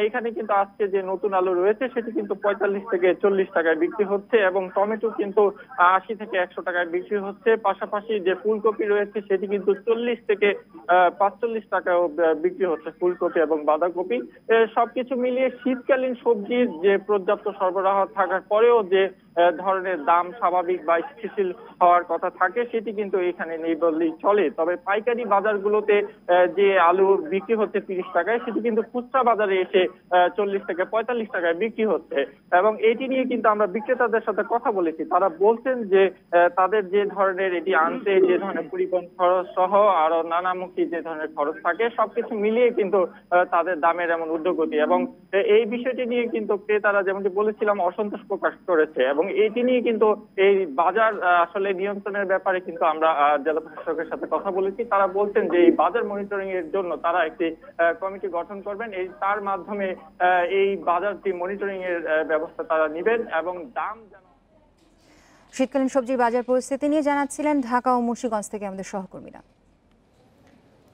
এখানে কিন্তু আজকে যে নতুন আলু রয়েছে সেটি কিন্তু 45 থেকে 40 টাকায় বিক্রি হচ্ছে, এবং টমেটো কিন্তু 80 থেকে 100 টাকায় বিক্রি হচ্ছে। পাশাপাশি যে ফুলকপি রয়েছে সেটি কিন্তু 40 থেকে 45 টাকাও বিক্রি হচ্ছে, ফুলকপি এবং বাঁধাকপি। সবকিছু মিলিয়ে শীতকালীন সবজির যে পর্যাপ্ত সরবরাহ থাকার পরেও যে ধরনের দাম স্বাভাবিক বা স্থিতিশীল হওয়ার কথা থাকে সেটি কিন্তু এখানে নেই বললেই চলে। তবে পাইকারি বাজারগুলোতে যে আলু বিক্রি হচ্ছে 30 টাকায়, সেটি কিন্তু খুচরা বাজারে এসে 40 থেকে 45 টাকায় বিক্রি হচ্ছে, এবং এটি নিয়ে কিন্তু আমরা বিক্রেতাদের সাথে কথা বলেছি। তারা বলছেন যে তাদের যে ধরনের এটি আনতে যে ধরনের পরিবহন খরচ সহ আরো নানামুখী যে ধরনের খরচ থাকে সবকিছু মিলিয়ে কিন্তু তাদের দামের এমন ঊর্ধ্বগতি, এবং এই বিষয়টি নিয়ে কিন্তু ক্রেতারা যেমনটি বলেছিলাম অসন্তোষ প্রকাশ করেছে, এবং এটি নিয়ে কিন্তু এই বাজার আসলে নিয়ন্ত্রণের ব্যাপারে কিন্তু আমরা জেলা প্রশাসকের সাথে কথা বলেছি। তারা বলছেন যে এই বাজার মনিটরিং এর জন্য তারা একটি কমিটি গঠন করবেন, তার মাধ্যমে এই বাজারটি মনিটরিং এর ব্যবস্থা তারা নেবেন, এবং দাম। শীতকালীন সবজির বাজার পরিস্থিতি নিয়ে জানাচ্ছিলেন ঢাকা ও মুন্সিগঞ্জ থেকে আমাদের সহকর্মীরা।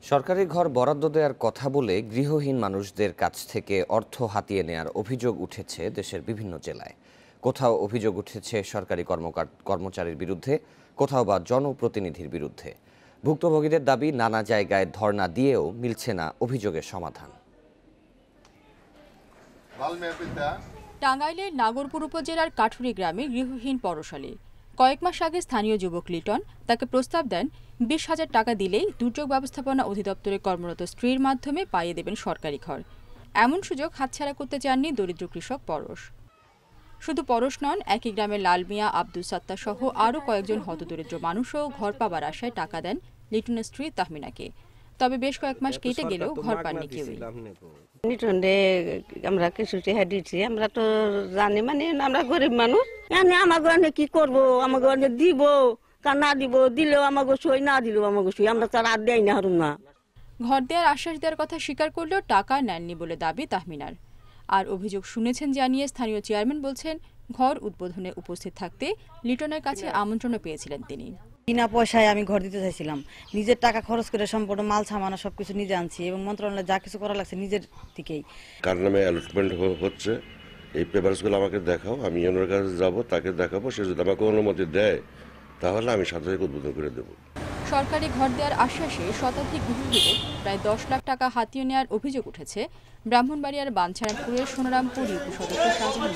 সরকারি ঘর বরাদ্দ দেওয়ার কথা বলে গৃহহীন মানুষদের কাছ থেকে অর্থ হাতিয়ে নেওয়ার অভিযোগ উঠেছে দেশের বিভিন্ন জেলায়। কোথাও অভিযোগ উঠেছে সরকারি কর্মচারীর বিরুদ্ধে, কোথাও বা জনপ্রতিনিধির বিরুদ্ধে। ভুক্তভোগীদের দাবি, নানা জায়গায় ধর্ণা দিয়েও মিলছে না অভিযোগের সমাধান। টাঙ্গাইলের নাগরপুর উপজেলার কাঠুরি গ্রামে গৃহহীন পরশালী। কয়েক মাস আগে স্থানীয় যুবক লিটন তাকে প্রস্তাব দেন 20,000 টাকা দিলেই দুর্যোগ ব্যবস্থাপনা অধিদপ্তরে কর্মরত স্ত্রীর মাধ্যমে পাইয়ে দেবেন সরকারি ঘর। এমন সুযোগ হাতছাড়া করতে চাননি দরিদ্র কৃষক পরশ। শুধু পরশ নন, একই গ্রামের লাল মিয়া, আব্দুল সাত্তার সহ আরও কয়েকজন হতদরিদ্র মানুষও ঘর পাবার আশায় টাকা দেন লিটনের স্ত্রী তাহমিনাকে। তবে বেশ কয়েক মাস কেটে গেলেও ঘর পাননি কেউই। লিটনে আমরা কিছু টাকা দিচ্ছি, আমরা তো জানি মানে আমরা গরিব মানুষ, আমাকে কি করবো, আমাকে দিব না দিব, দিলেও আমাকে সই, না দিলেও আমাকে সই, আমরা তার আর দেয় না হারুন না। ঘর দেওয়ার আশ্বাস দেওয়ার কথা স্বীকার করলেও টাকা নেননি বলে দাবি তাহমিনার। আর অভিযোগ শুনেছেন জানিয়ে স্থানীয় চেয়ারম্যান বলছেন, ঘর উদ্বোধনে উপস্থিত থাকতে লিটনের কাছে আমন্ত্রণও পেয়েছিলেন তিনি। বিনা পয়সায় আমি ঘর দিতে চাইছিলাম, নিজের টাকা খরচ করে সম্পূর্ণ মাল সামানা সবকিছু নিজে আনছি এবং মন্ত্রণালয়ে যা কিছু করা লাগছে নিজের থেকেই। কার নামে অ্যালটমেন্ট হচ্ছে এই পেপারসগুলো আমাকে দেখাও, আমি ওনার কাছে যাবো, তাকে দেখাবো, সে যদি আমাকে অনুমতি দেয় তাহলে আমি সাথে সাথে উদ্বোধন করে দেবো। সরকারি ঘর দেওয়ার আশ্বাসে শতাধিক গৃহহীন প্রায় 10 লাখ টাকা হাতিয়ে নেওয়ার অভিযোগ উঠেছে ব্রাহ্মণবাড়িয়ার বাঞ্ছারামপুরের সোনারামপুর ইউপি সদস্য শাহজাহান।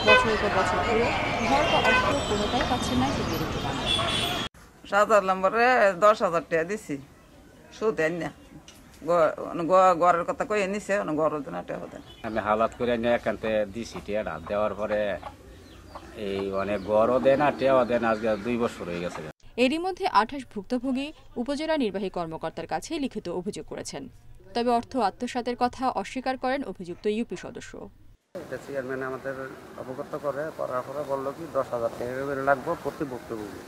বছরের পর বছর ধরে ঘর বা অর্থ কোনোটাই পাচ্ছেন না সেই দরিদ্র মানুষ। 7 নম্বরে 10,000 টাকা দিছি, সুদ দেন না, ঘরের কথা কয়ে নিছে, ঘরের জন্য টাকা দেন। আমি হালাত করে নিয়ে এখানতে দিছি, টিয়া দেওয়ার পরে এই অনেক গড়ও দেন আর টেয়াও দেন, আজকে 2 বছর হয়ে গেছে। এরই মধ্যে 28 ভুক্তভোগী উপজেলা নির্বাহী কর্মকর্তার কাছে লিখিত অভিযোগ করেছেন। তবে অর্থ আত্মসাতের কথা অস্বীকার করেন অভিযুক্ত ইউপি সদস্য। চেয়ারম্যান আমাদের অবগত করার পরে বললো কি 10,000 টাকা করে লাগবে প্রতি ভুক্তভোগী।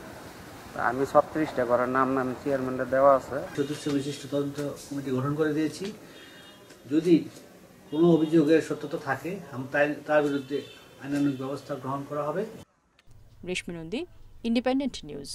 আমি 36টা করার নাম চেয়ারম্যানের দেওয়া আছে। সদস্য বিশিষ্ট তদন্ত কমিটি গঠন করে দিয়েছি। যদি কোনো অভিযোগের সত্যতা থাকে তার বিরুদ্ধে আইনানুগ ব্যবস্থা গ্রহণ করা হবে। রেশমি নন্দী, ইন্ডিপেন্ডেন্ট নিউজ।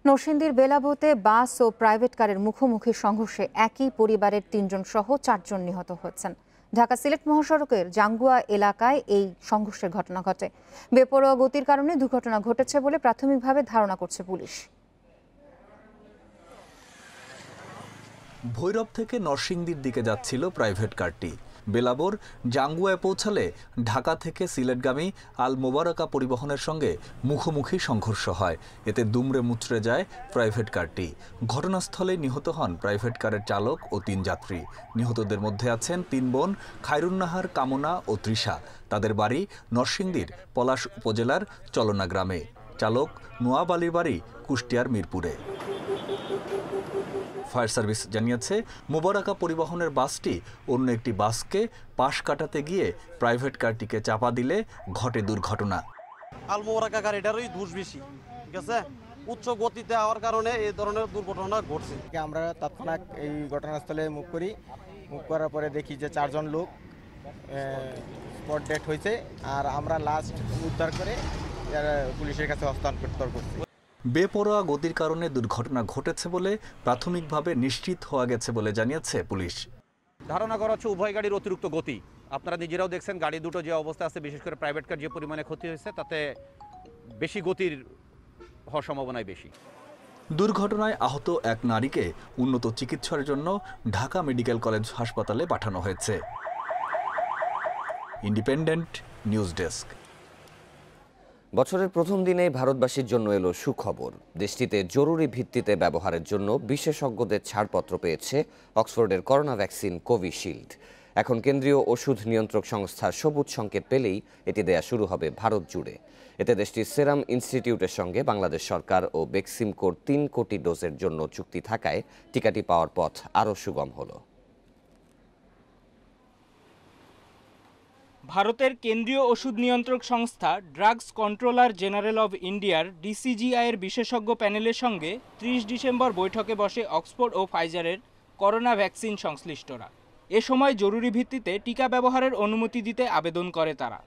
নরসিংদীর বেলাবতে বাস ও প্রাইভেট কারের মুখোমুখি সংঘর্ষে একই পরিবারের 3 জন সহ 4 জন নিহত হয়েছেন। ঢাকা সিলেট মহাসড়কের জাঙ্গুয়া এলাকায় এই সংঘর্ষের ঘটনা ঘটে। বেপরোয়া গতির কারণে দুর্ঘটনা ঘটেছে বলে প্রাথমিকভাবে ধারণা করছে পুলিশ। ভৈরব থেকে নরসিংদীর দিকে যাচ্ছিল প্রাইভেট কারটি। বেলাবর জাঙ্গুয়ায় পৌঁছালে ঢাকা থেকে সিলেটগামী আল মোবারকা পরিবহনের সঙ্গে মুখোমুখি সংঘর্ষ হয়। এতে দুমড়ে মুচড়ে যায় প্রাইভেট কারটি। ঘটনাস্থলে নিহত হন প্রাইভেট কারের চালক ও 3 যাত্রী। নিহতদের মধ্যে আছেন 3 বোন খায়রুন্নাহার, কামনা ও তৃষা। তাদের বাড়ি নরসিংদীর পলাশ উপজেলার চলনা গ্রামে। চালক নোয়াব আলীর বাড়ি কুষ্টিয়ার মিরপুরে। ফায়ার সার্ভিস জানিয়েছে, মোবারকা পরিবহনের বাসটি অন্য একটি বাসকে পাশ কাটাতে গিয়ে প্রাইভেট কারটিকে চাপা দিলে ঘটে দুর্ঘটনা। আল মোবারকা গাড়িটারই দোষ বেশি, ঠিক আছে, উচ্চ গতিতে হওয়ার কারণে এই ধরনের দুর্ঘটনা ঘটছে। আমরা তৎক্ষণাৎ এই ঘটনাস্থলে মুভ করার পরে দেখি যে 4 জন লোক স্পট ডেথ হয়েছে, আর আমরা লাস্ট উদ্ধার করে পুলিশের কাছে হস্তান্তর করছি। বেপরোয়া গতির কারণে দুর্ঘটনা ঘটেছে বলে প্রাথমিকভাবে নিশ্চিত হওয়া গেছে বলে জানিয়েছে পুলিশ। ধারণা করা হচ্ছে উভয় গাড়ির অতিরিক্ত গতি। আপনারা নিজেরাও দেখছেন গাড়ি দুটো যে অবস্থা আছে, বিশেষ করে প্রাইভেট কার যে পরিমাণে ক্ষতি হয়েছে তাতে বেশি গতির হওয়ার সম্ভাবনাই বেশি। দুর্ঘটনায় আহত এক নারীকে উন্নত চিকিৎসার জন্য ঢাকা মেডিকেল কলেজ হাসপাতালে পাঠানো হয়েছে। Independent news desk. বছরের প্রথম দিনেই ভারতবাসীর জন্য এলো সুখবর। দেশটিতে জরুরি ভিত্তিতে ব্যবহারের জন্য বিশেষজ্ঞদের ছাড়পত্র পেয়েছে অক্সফোর্ডের করোনা ভ্যাকসিন কোভিশিল্ড। এখন কেন্দ্রীয় ওষুধ নিয়ন্ত্রক সংস্থার সবুজ সংকেত পেলেই এটি দেয়া শুরু হবে ভারত জুড়ে। এতে দেশটির সেরাম ইনস্টিটিউটের সঙ্গে বাংলাদেশ সরকার ও বেক্সিমকোর 3 কোটি ডোজের জন্য চুক্তি থাকায় টিকাটি পাওয়ার পথ আরও সুগম হলো। ভারতের কেন্দ্রীয় ওষুধ নিয়ন্ত্রক সংস্থা ড্রাগস কন্ট্রোলার জেনারেল অব ইন্ডিয়ার ডিসিজিআইয়ের বিশেষজ্ঞ প্যানেলের সঙ্গে 30 ডিসেম্বর বৈঠকে বসে অক্সফোর্ড ও ফাইজারের করোনা ভ্যাকসিন সংশ্লিষ্টরা। এ সময় জরুরি ভিত্তিতে টিকা ব্যবহারের অনুমতি দিতে আবেদন করে তারা।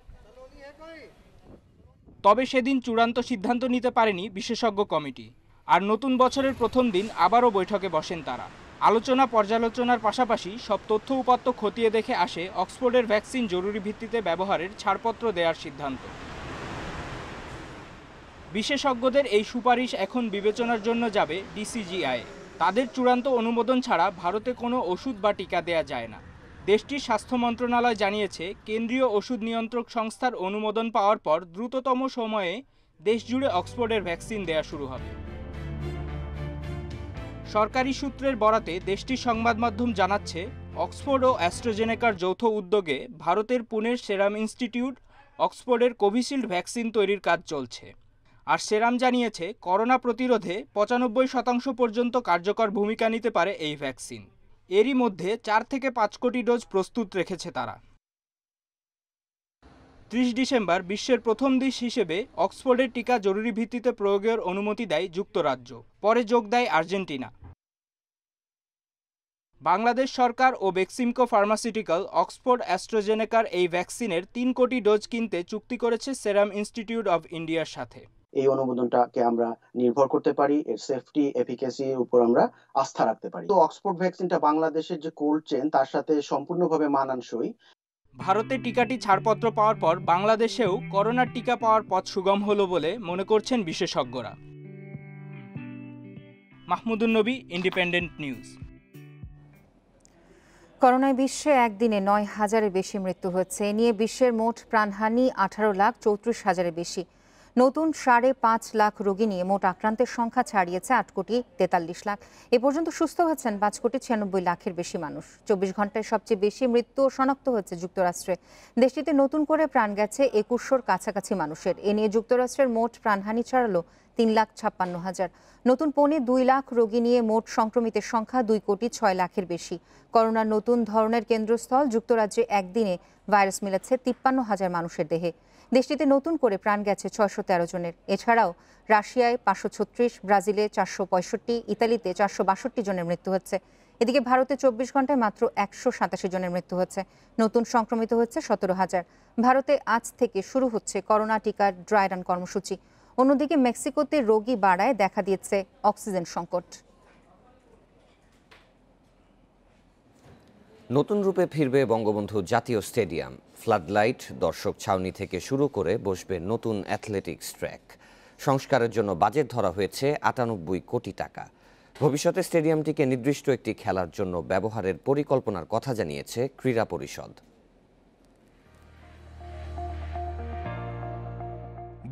তবে সেদিন চূড়ান্ত সিদ্ধান্ত নিতে পারেনি বিশেষজ্ঞ কমিটি। আর নতুন বছরের প্রথম দিন আবারও বৈঠকে বসেন তারা। আলোচনা পর্যালোচনার পাশাপাশি সব তথ্য উপাত্ত খতিয়ে দেখে আসে অক্সফোর্ডের ভ্যাকসিন জরুরি ভিত্তিতে ব্যবহারের ছাড়পত্র দেওয়ার সিদ্ধান্ত। বিশেষজ্ঞদের এই সুপারিশ এখন বিবেচনার জন্য যাবে ডিসিজিআই। তাদের চূড়ান্ত অনুমোদন ছাড়া ভারতে কোনো ওষুধ বা টিকা দেয়া যায় না। দেশটির স্বাস্থ্য মন্ত্রণালয় জানিয়েছে, কেন্দ্রীয় ওষুধ নিয়ন্ত্রক সংস্থার অনুমোদন পাওয়ার পর দ্রুততম সময়ে দেশজুড়ে অক্সফোর্ডের ভ্যাকসিন দেয়া শুরু হবে। সরকারি সূত্রের বরাতে দেশটির সংবাদ মাধ্যম জানাচ্ছে, অক্সফোর্ড ও অ্যাস্ট্রাজেনেকার যৌথ উদ্যোগে ভারতের পুনের সেরাম ইনস্টিটিউট অক্সফোর্ডের কোভিশিল্ড ভ্যাকসিন তৈরির কাজ চলছে। আর সেরাম জানিয়েছে, করোনা প্রতিরোধে ৯৫% পর্যন্ত কার্যকর ভূমিকা নিতে পারে এই ভ্যাকসিন। এরই মধ্যে ৪ থেকে ৫ কোটি ডোজ প্রস্তুত রেখেছে তারা। ৩০ ডিসেম্বর বিশ্বের প্রথম দেশ হিসেবে অক্সফোর্ডের টিকা জরুরি ভিত্তিতে প্রয়োগের অনুমতি দেয় যুক্তরাজ্য, পরে যোগ দেয় আর্জেন্টিনা। বাংলাদেশ সরকার ও বেক্সিমকো ফার্মাসিউটিক্যাল অক্সফোর্ড অ্যাস্ট্রাজেনেকার এই ভ্যাকসিনের ৩ কোটি ডোজ কিনতে চুক্তি করেছে সেরাম ইনস্টিটিউট অব ইন্ডিয়ার সাথে। এই অনুমোদনটাকে আমরা নির্ভর করতে পারি, এর সেফটি এফিকেসির উপর আমরা আস্থা রাখতে পারি। তো অক্সফোর্ড ভ্যাকসিনটা বাংলাদেশের যে কোল্ড চেন তার সাথে সম্পূর্ণভাবে মানানসই। ভারতে টিকাটি ছাড়পত্র পাওয়ার পর বাংলাদেশেও করোনার টিকা পাওয়ার পথ সুগম হলো বলে মনে করছেন বিশেষজ্ঞরা। মাহমুদুন নবী, ইন্ডিপেন্ডেন্ট নিউজ। করোনায় বিশ্বে একদিনে ৯,০০০-এর বেশি মৃত্যু হচ্ছে। এ নিয়ে বিশ্বের মোট প্রাণহানি ১৮,৩৪,০০০-এর বেশি। নতুন ৫.৫ লাখ রোগী নিয়ে মোট আক্রান্তের সংখ্যা ছাড়িয়েছে ৮,৪৩,০০,০০০। এ পর্যন্ত সুস্থ হয়েছেন ৫,৯৬,০০,০০০ বেশি মানুষ। ২৪ ঘন্টায় সবচেয়ে বেশি মৃত্যু শনাক্ত হয়েছে যুক্তরাষ্ট্রে। দেশটিতে নতুন করে প্রাণ গেছে ২১০০-র কাছাকাছি মানুষের। এ নিয়ে যুক্তরাষ্ট্রের মোট প্রাণহানি ছাড়ালো ৩,৫৬,০০০। নতুন ২.২ লাখ রোগী নিয়ে মোট সংক্রমিতের সংখ্যা ২,৬,০০,০০০-এর বেশি। করোনার নতুন ধরনের কেন্দ্রস্থল যুক্তরাজ্যে একদিনে ভাইরাস মিলেছে ৫৩,০০০ মানুষের দেহে। দেশটিতে নতুন করে প্রাণ গেছে ৬১৩ জনের। এছাড়াও রাশিয়ায় ৫৩৬, ব্রাজিলে ৪৬৫, ইতালিতে ৪৬২ জনের মৃত্যু হচ্ছে। এদিকে ভারতে ২৪ ঘন্টায় মাত্র ১৮৭ জনের মৃত্যু হচ্ছে। নতুন সংক্রমিত হচ্ছে ১৭,০০০। ভারতে আজ থেকে শুরু হচ্ছে করোনা টিকার ড্রাই রান কর্মসূচি। অন্যদিকে মেক্সিকোতে রোগী বাড়ায় দেখা দিয়েছে অক্সিজেন সংকট। নতুন রূপে ফিরবে বঙ্গবন্ধু জাতীয় স্টেডিয়াম। ফ্লাডলাইট, দর্শক ছাউনি থেকে শুরু করে বসবে নতুন অ্যাথলেটিক্স ট্র্যাক। সংস্কারের জন্য বাজেট ধরা হয়েছে ৯৮ কোটি টাকা। ভবিষ্যতে স্টেডিয়ামটিকে নির্দিষ্ট একটি খেলার জন্য ব্যবহারের পরিকল্পনার কথা জানিয়েছে ক্রীড়া পরিষদ।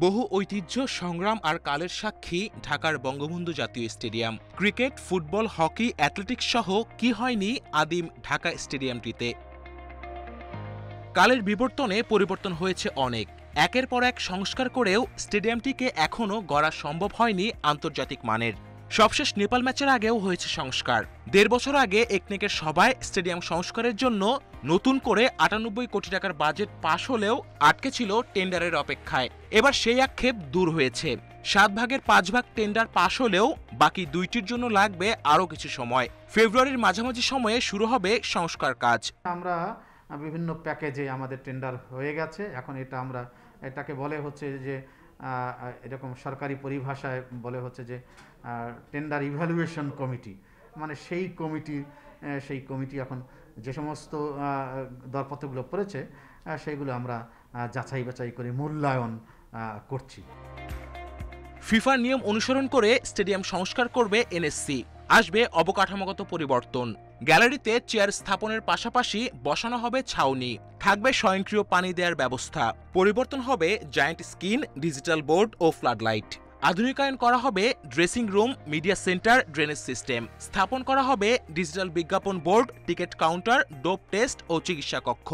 বহু ঐতিহ্য, সংগ্রাম আর কালের সাক্ষী ঢাকার বঙ্গবন্ধু জাতীয় stadium. Cricket, football, hockey, athletics সহ কি হয়নি আদিম ঢাকা স্টেডিয়ামটিতে। কালের বিবর্তনে পরিবর্তন হয়েছে অনেক। একের পর এক সংস্কার করেও স্টেডিয়ামটিকে এখনও গড়া সম্ভব হয়নি আন্তর্জাতিক মানের। সবশেষ নেপাল ম্যাচের আগেও হয়েছে সংস্কার। ১.৫ বছর আগে একনেকের সভায় স্টেডিয়াম সংস্কারের জন্য নতুন করে ৯৮ কোটি টাকার বাজেট পাশ হলেও আটকে ছিল টেন্ডারের অপেক্ষায়। এবার সেই আক্ষেপ দূর হয়েছে। ৭ ভাগের ৫ ভাগ টেন্ডার পাশ হলেও বাকি ২টির জন্য লাগবে আরও কিছু সময়। ফেব্রুয়ারির মাঝামাঝি সময়ে শুরু হবে সংস্কার কাজ। আমরা বিভিন্ন প্যাকেজে আমাদের টেন্ডার হয়ে গেছে। এখন আমরা এটাকে বলে হচ্ছে যে এরকম সরকারি পরিভাষায় বলে হচ্ছে যে টেন্ডার ইভ্যালুয়েশন কমিটি, মানে সেই কমিটি এখন যে সমস্ত দরপত্রগুলো পড়েছে সেইগুলো আমরা যাচাই বাছাই করে মূল্যায়ন করছি। ফিফার নিয়ম অনুসরণ করে স্টেডিয়াম সংস্কার করবে এনএসসি। আসবে অবকাঠামোগত পরিবর্তন। গ্যালারিতে চেয়ার স্থাপনের পাশাপাশি বসানো হবে ছাউনি, থাকবে স্বয়ংক্রিয় পানি দেওয়ার ব্যবস্থা। পরিবর্তন হবে জায়ান্ট স্ক্রিন, ডিজিটাল বোর্ড ও ফ্লাডলাইট। আধুনিকায়ন করা হবে dressing room, media centre, drainage system. স্থাপন করা হবে ডিজিটাল বিজ্ঞাপন board, ticket counter, dope test ও চিকিৎসা কক্ষ।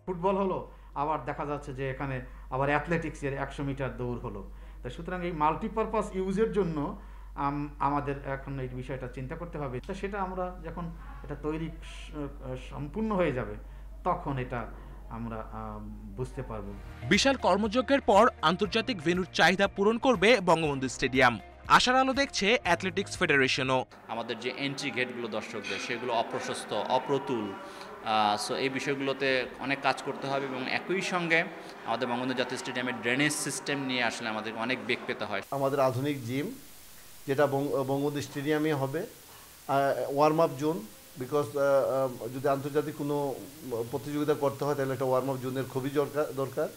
ফুটবল হলো, আবার দেখা যাচ্ছে যে এখানে আবার অ্যাথলেটিক্সের ১০০ মিটার দৌড় হলো। তাই সুতরাং এই মাল্টিপারপাস ইউজের জন্য আমাদের এখন এই বিষয়টা চিন্তা করতে হবে। তো সেটা আমরা যখন এটা তৈরি সম্পূর্ণ হয়ে যাবে তখন এটা আমরা বুঝতে পারব। বিশাল কর্মযজ্ঞের পর আন্তর্জাতিক ভেন্যুর চাহিদা পূরণ করবে বঙ্গবন্ধু স্টেডিয়াম। আশার আলো দেখছে অ্যাথলেটিক্স ফেডারেশনও। আমাদের যে এন্ট্রি গেটগুলো দর্শকদের, সেগুলো অপ্রশস্ত, অপ্রতুল। সো এই বিষয়গুলোতে অনেক কাজ করতে হবে এবং একই সঙ্গে আমাদের বঙ্গবন্ধু জাতীয় স্টেডিয়ামের ড্রেনেজ সিস্টেম নিয়ে আসলে আমাদের অনেক বেগ পেতে হয়। আমাদের আধুনিক জিম যেটা বঙ্গবন্ধু স্টেডিয়ামে হবে, ওয়ার্ম আপ জোন, বিকজ যদি আন্তর্জাতিক কোনো প্রতিযোগিতা করতে হয় তাহলে একটা ওয়ার্ম আপ জোনের খুবই দরকার।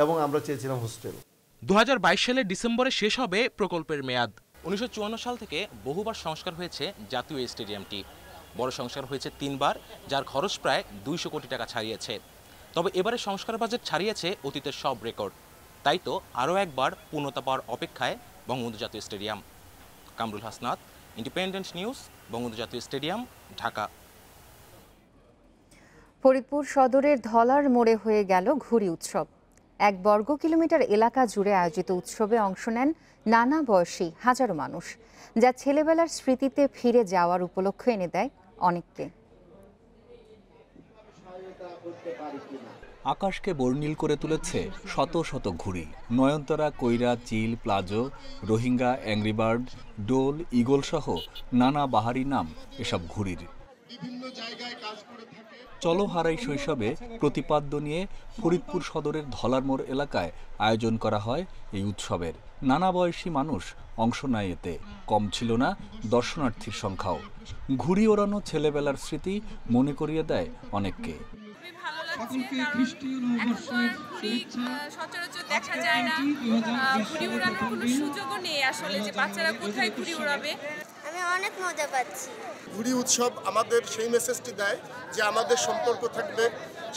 এবং আমরা চেয়েছিলাম হোস্টেল। ২০২২ সালের ডিসেম্বরে শেষ হবে প্রকল্পের মেয়াদ। ১৯৫৪ সাল থেকে বহুবার সংস্কার হয়েছে জাতীয় স্টেডিয়ামটি। বড় সংস্কার হয়েছে 3 বার, যার খরচ প্রায় 200 কোটি টাকা ছাড়িয়েছে। তবে এবারে সংস্কার বাজেট ছাড়িয়েছে অতীতের সব রেকর্ড। তাই তো আরও একবার পূর্ণতা পাওয়ার অপেক্ষায় বঙ্গবন্ধু জাতীয় stadium. Kamrul Hasnat, independent news, Bangabandhu জাতীয় স্টেডিয়াম, ঢাকা। ফরিদপুর সদরের ধলার মোড়ে হয়ে গেল ঘুড়ি উৎসব। 1 বর্গ কিলোমিটার এলাকা জুড়ে আয়োজিত উৎসবে অংশ নেন নানা বয়সী হাজারো মানুষ, যা ছেলেবেলার স্মৃতিতে ফিরে যাওয়ার উপলক্ষ এনে দেয় অনেককে। আকাশকে বর্ণিল করে তুলেছে শত শত ঘুড়ি। নয়নতারা, কইরা, চিল, প্লাজো, রোহিঙ্গা, অ্যাংরিবার্ড, ডোল, ইগল সহ নানা বাহারি নাম এসব ঘুড়ির। চলো হারাই শৈশবে প্রতিপাদ্য নিয়ে ফরিদপুর সদরের ধলারমোড় এলাকায় আয়োজন করা হয় এই উৎসবের। নানা বয়সী মানুষ অংশ নেয় এতে। কম ছিল না দর্শনার্থীর সংখ্যাও। ঘুড়ি ওড়ানো ছেলেবেলার স্মৃতি মনে করিয়ে দেয় অনেককে। সচরাচর দেখা যায় না, ঘুড়ি উড়ানোর কোনো সুযোগও নেই আসলে, যে বাচ্চারা কোথায় ঘুড়ি উড়াবে। আমি অনেক মজা পাচ্ছি। ঘুড়ি উৎসব আমাদের সেই মেসেজটি দেয় যে আমাদের সম্পর্ক থাকবে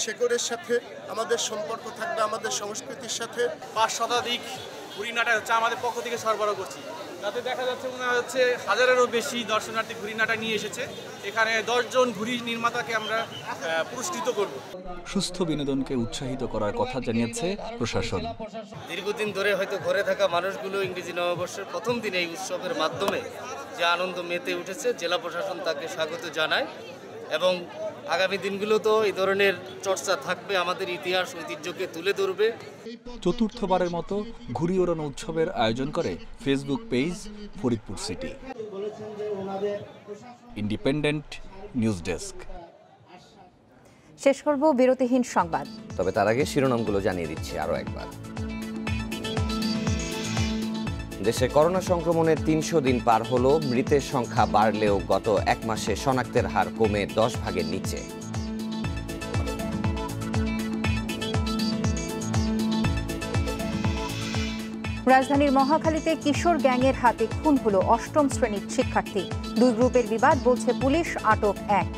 শেকড়ের সাথে, আমাদের সম্পর্ক থাকবে আমাদের সংস্কৃতির সাথে। 5 শতাধিক ঘুড়ি নাটা হচ্ছে আমাদের পক্ষ থেকে সরবরাহ করছি। তাতে দেখা যাচ্ছে মনে হচ্ছে 1000-এরও বেশি দর্শনার্থী ঘুড়ি নাটা নিয়ে এসেছে। এখানে 10 জন ঘুড়ি নির্মাতাকে আমরা পুরস্কৃত করব। সুস্থ বিনোদনকে উৎসাহিত করার কথা জানিয়েছে প্রশাসন। দীর্ঘদিন ধরে হয়তো ঘরে থাকা মানুষগুলো ইংরেজি নববর্ষের প্রথম দিনে এই উৎসবের মাধ্যমে যে আনন্দ মেতে উঠেছে, জেলা প্রশাসন তাকে স্বাগত জানায় এবং আগামী দিনগুলোতেও এই ধরনের চর্চা থাকবে, আমাদের ইতিহাস ঐতিহ্যকে তুলে ধরবে। চতুর্থবারের মতো ঘুড়ি ওড়ানো উৎসবের আয়োজন করে Facebook page Faridpur city. Independent news desk. শেষ করব বিরতিহীন সংবাদ, তবে তার আগে শিরোনামগুলো জানিয়ে দিচ্ছি আরও একবার। দেশে করোনা সংক্রমণের 300 দিন পার হলো। মৃতের সংখ্যা বাড়লেও গত 1 মাসে শনাক্তের হার কমে 10 ভাগের নিচে। রাজধানীর মহাখালীতে কিশোর গ্যাংয়ের হাতে খুন হলো 8ম শ্রেণীর শিক্ষার্থী। 2 গ্রুপের বিবাদ, বলছে পুলিশ, আটক 1।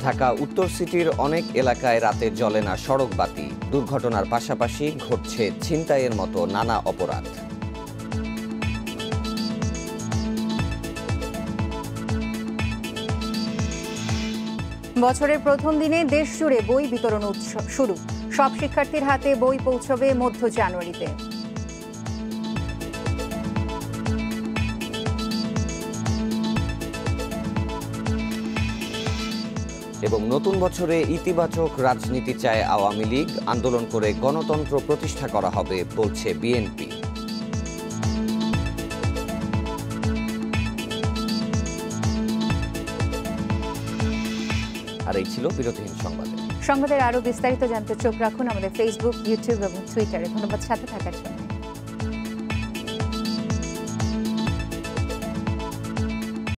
ঢাকা উত্তর সিটির অনেক এলাকায় রাতে জ্বলে না সড়ক বাতি। দুর্ঘটনার পাশাপাশি ঘটছে ছিনতাইয়ের মতো নানা অপরাধ। বছরের প্রথম দিনে দেশ জুড়ে বই বিতরণ উৎসব শুরু। সব শিক্ষার্থীর হাতে বই পৌঁছবে মধ্য জানুয়ারিতে। এবং নতুন বছরে ইতিবাচক রাজনীতি চায় আওয়ামী লীগ। আন্দোলন করে গণতন্ত্র প্রতিষ্ঠা করা হবে, বলছে বিএনপি। আর এই ছিল বিরতিহীন সংবাদের আরও বিস্তারিত জানতে চোখ রাখুন আমাদের ফেসবুক, ইউটিউব এবং টুইটারে। ধন্যবাদ সাথে থাকার জন্য।